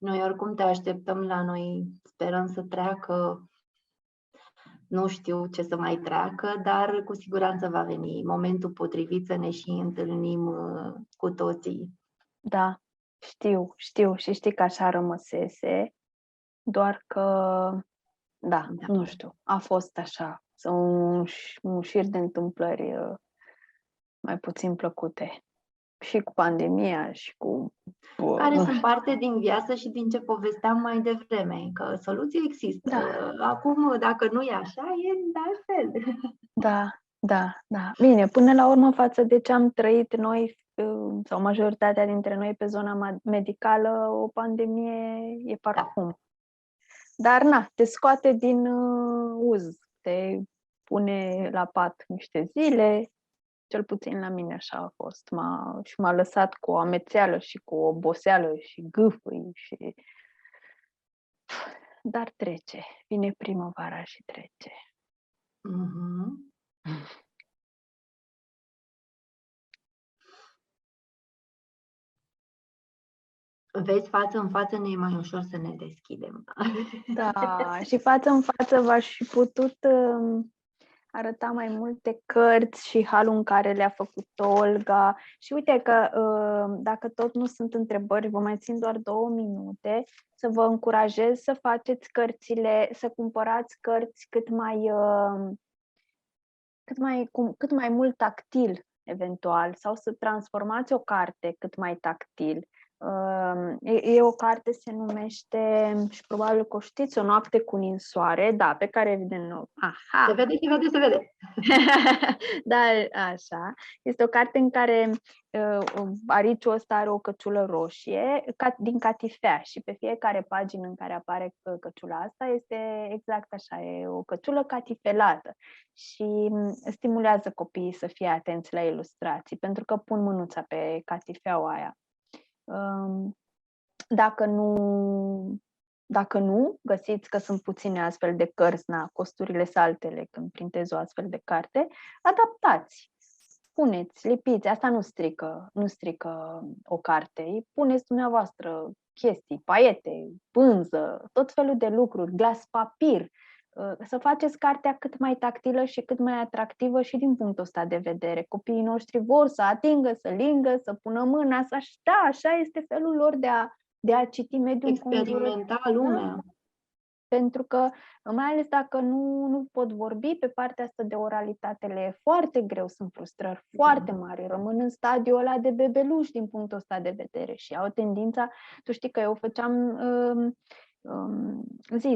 Noi oricum te așteptăm la noi, sperăm să treacă, nu știu ce să mai treacă, dar cu siguranță va veni momentul potrivit să ne și întâlnim cu toții. Da, știu și știi că așa rămăsese, doar că, da, nu știu, a fost așa, un șir de întâmplări mai puțin plăcute. Și cu pandemia și cu... Care sunt parte din viață și din ce povesteam mai devreme, că soluții există. Da. Acum, dacă nu e așa, e de altfel. Da. Bine, până la urmă, față de ce am trăit noi, sau majoritatea dintre noi pe zona medicală, o pandemie e parfum. Da. Dar, na, te scoate din uz, te pune la pat niște zile. Cel puțin la mine așa a fost. M-a lăsat cu o amețeală și cu o oboseală și gâfâi și... Dar trece. Vine primăvara și trece. Mm-hmm. Vezi, față în față ne e mai ușor să ne deschidem. Da, și față în față v-aș fi putut... arăta mai multe cărți și halul în care le-a făcut Olga. Și uite că dacă tot nu sunt întrebări, vă mai țin doar 2 minute, să vă încurajez să faceți cărțile, să cumpărați cărți cât mai mult tactil, eventual, sau să transformați o carte cât mai tactil. E o carte, se numește, și probabil că o știți, O noapte cu ninsoare, da, pe care evident nu... Aha! Se vede! Dar așa, este o carte în care ariciul ăsta are o căciulă roșie din catifea și pe fiecare pagină în care apare căciula asta este exact așa, e o căciulă catifelată și stimulează copiii să fie atenți la ilustrații, pentru că pun mânuța pe catifeaua aia. Dacă nu, găsiți că sunt puține astfel de cărți, costurile sunt altele când printezi o astfel de carte, adaptați, puneți, lipiți, asta nu strică o carte, puneți dumneavoastră chestii, paiete, pânză, tot felul de lucruri, glas papir, să faceți cartea cât mai tactilă și cât mai atractivă și din punctul ăsta de vedere. Copiii noștri vor să atingă, să lingă, să pună mâna, așa este felul lor de a citi mediul experimenta lumea. Da? Pentru că, mai ales dacă nu pot vorbi, pe partea asta de oralitate le e foarte greu, sunt frustrări foarte mari, rămân în stadiul ăla de bebeluș din punctul ăsta de vedere și au tendința, tu știi că eu făceam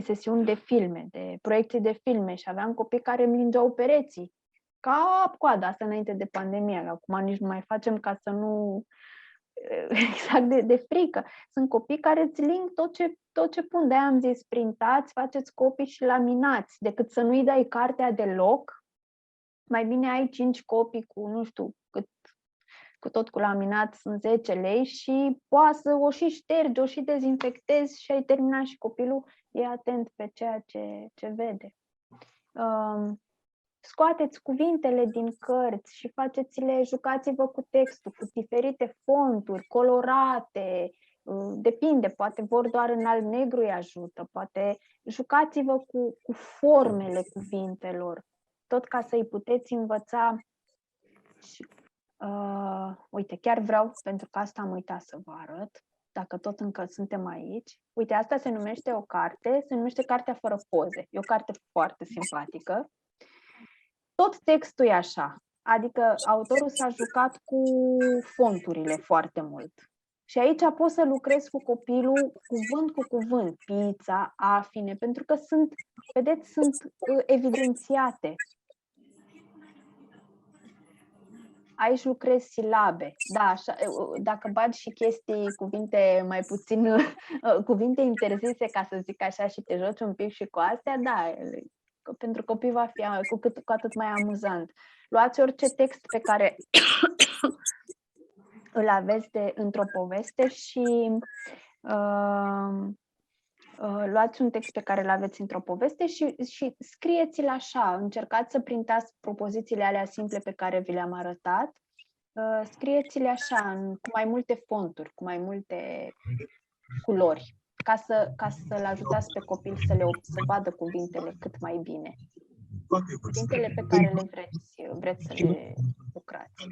sesiuni de filme, de proiecții de filme și aveam copii care îmi lingeau pereții, cap-coada, asta înainte de pandemie, acum nici nu mai facem ca să nu... exact de frică. Sunt copii care îți ling tot ce pun. De-aia am zis, printați, faceți copii și laminați. Decât să nu-i dai cartea deloc, mai bine ai 5 copii cu nu știu cu tot cu laminat sunt 10 lei și poate să o și ștergi, o și dezinfectezi și ai terminat și copilul e atent pe ceea ce vede. Scoateți cuvintele din cărți și faceți-le, jucați-vă cu textul, cu diferite fonturi, colorate, depinde, poate vor doar în alb-negru îi ajută, poate jucați-vă cu formele cuvintelor, tot ca să-i puteți învăța. Uite, chiar vreau, pentru că asta am uitat să vă arăt, dacă tot încă suntem aici. Uite, asta se numește o carte, se numește Cartea fără poze. E o carte foarte simpatică. Tot textul e așa, adică autorul s-a jucat cu fonturile foarte mult. Și aici poți să lucrezi cu copilul cuvânt cu cuvânt, pizza, afine, pentru că sunt, vedeți, sunt evidențiate. Aici lucrezi silabe, da, așa, dacă bagi și chestii, cuvinte mai puțin, cuvinte interzise, ca să zic așa, și te joci un pic și cu astea, da, pentru copii va fi cu atât mai amuzant. Luați orice text pe care îl aveți într-o poveste și luați un text pe care îl aveți într-o poveste și scrieți-l așa, încercați să printați propozițiile alea simple pe care vi le-am arătat, scrieți-le așa, cu mai multe fonturi, cu mai multe culori, ca să-l ajutați pe copil să vadă cuvintele cât mai bine. Cuvintele pe care le vreți să le lucrați.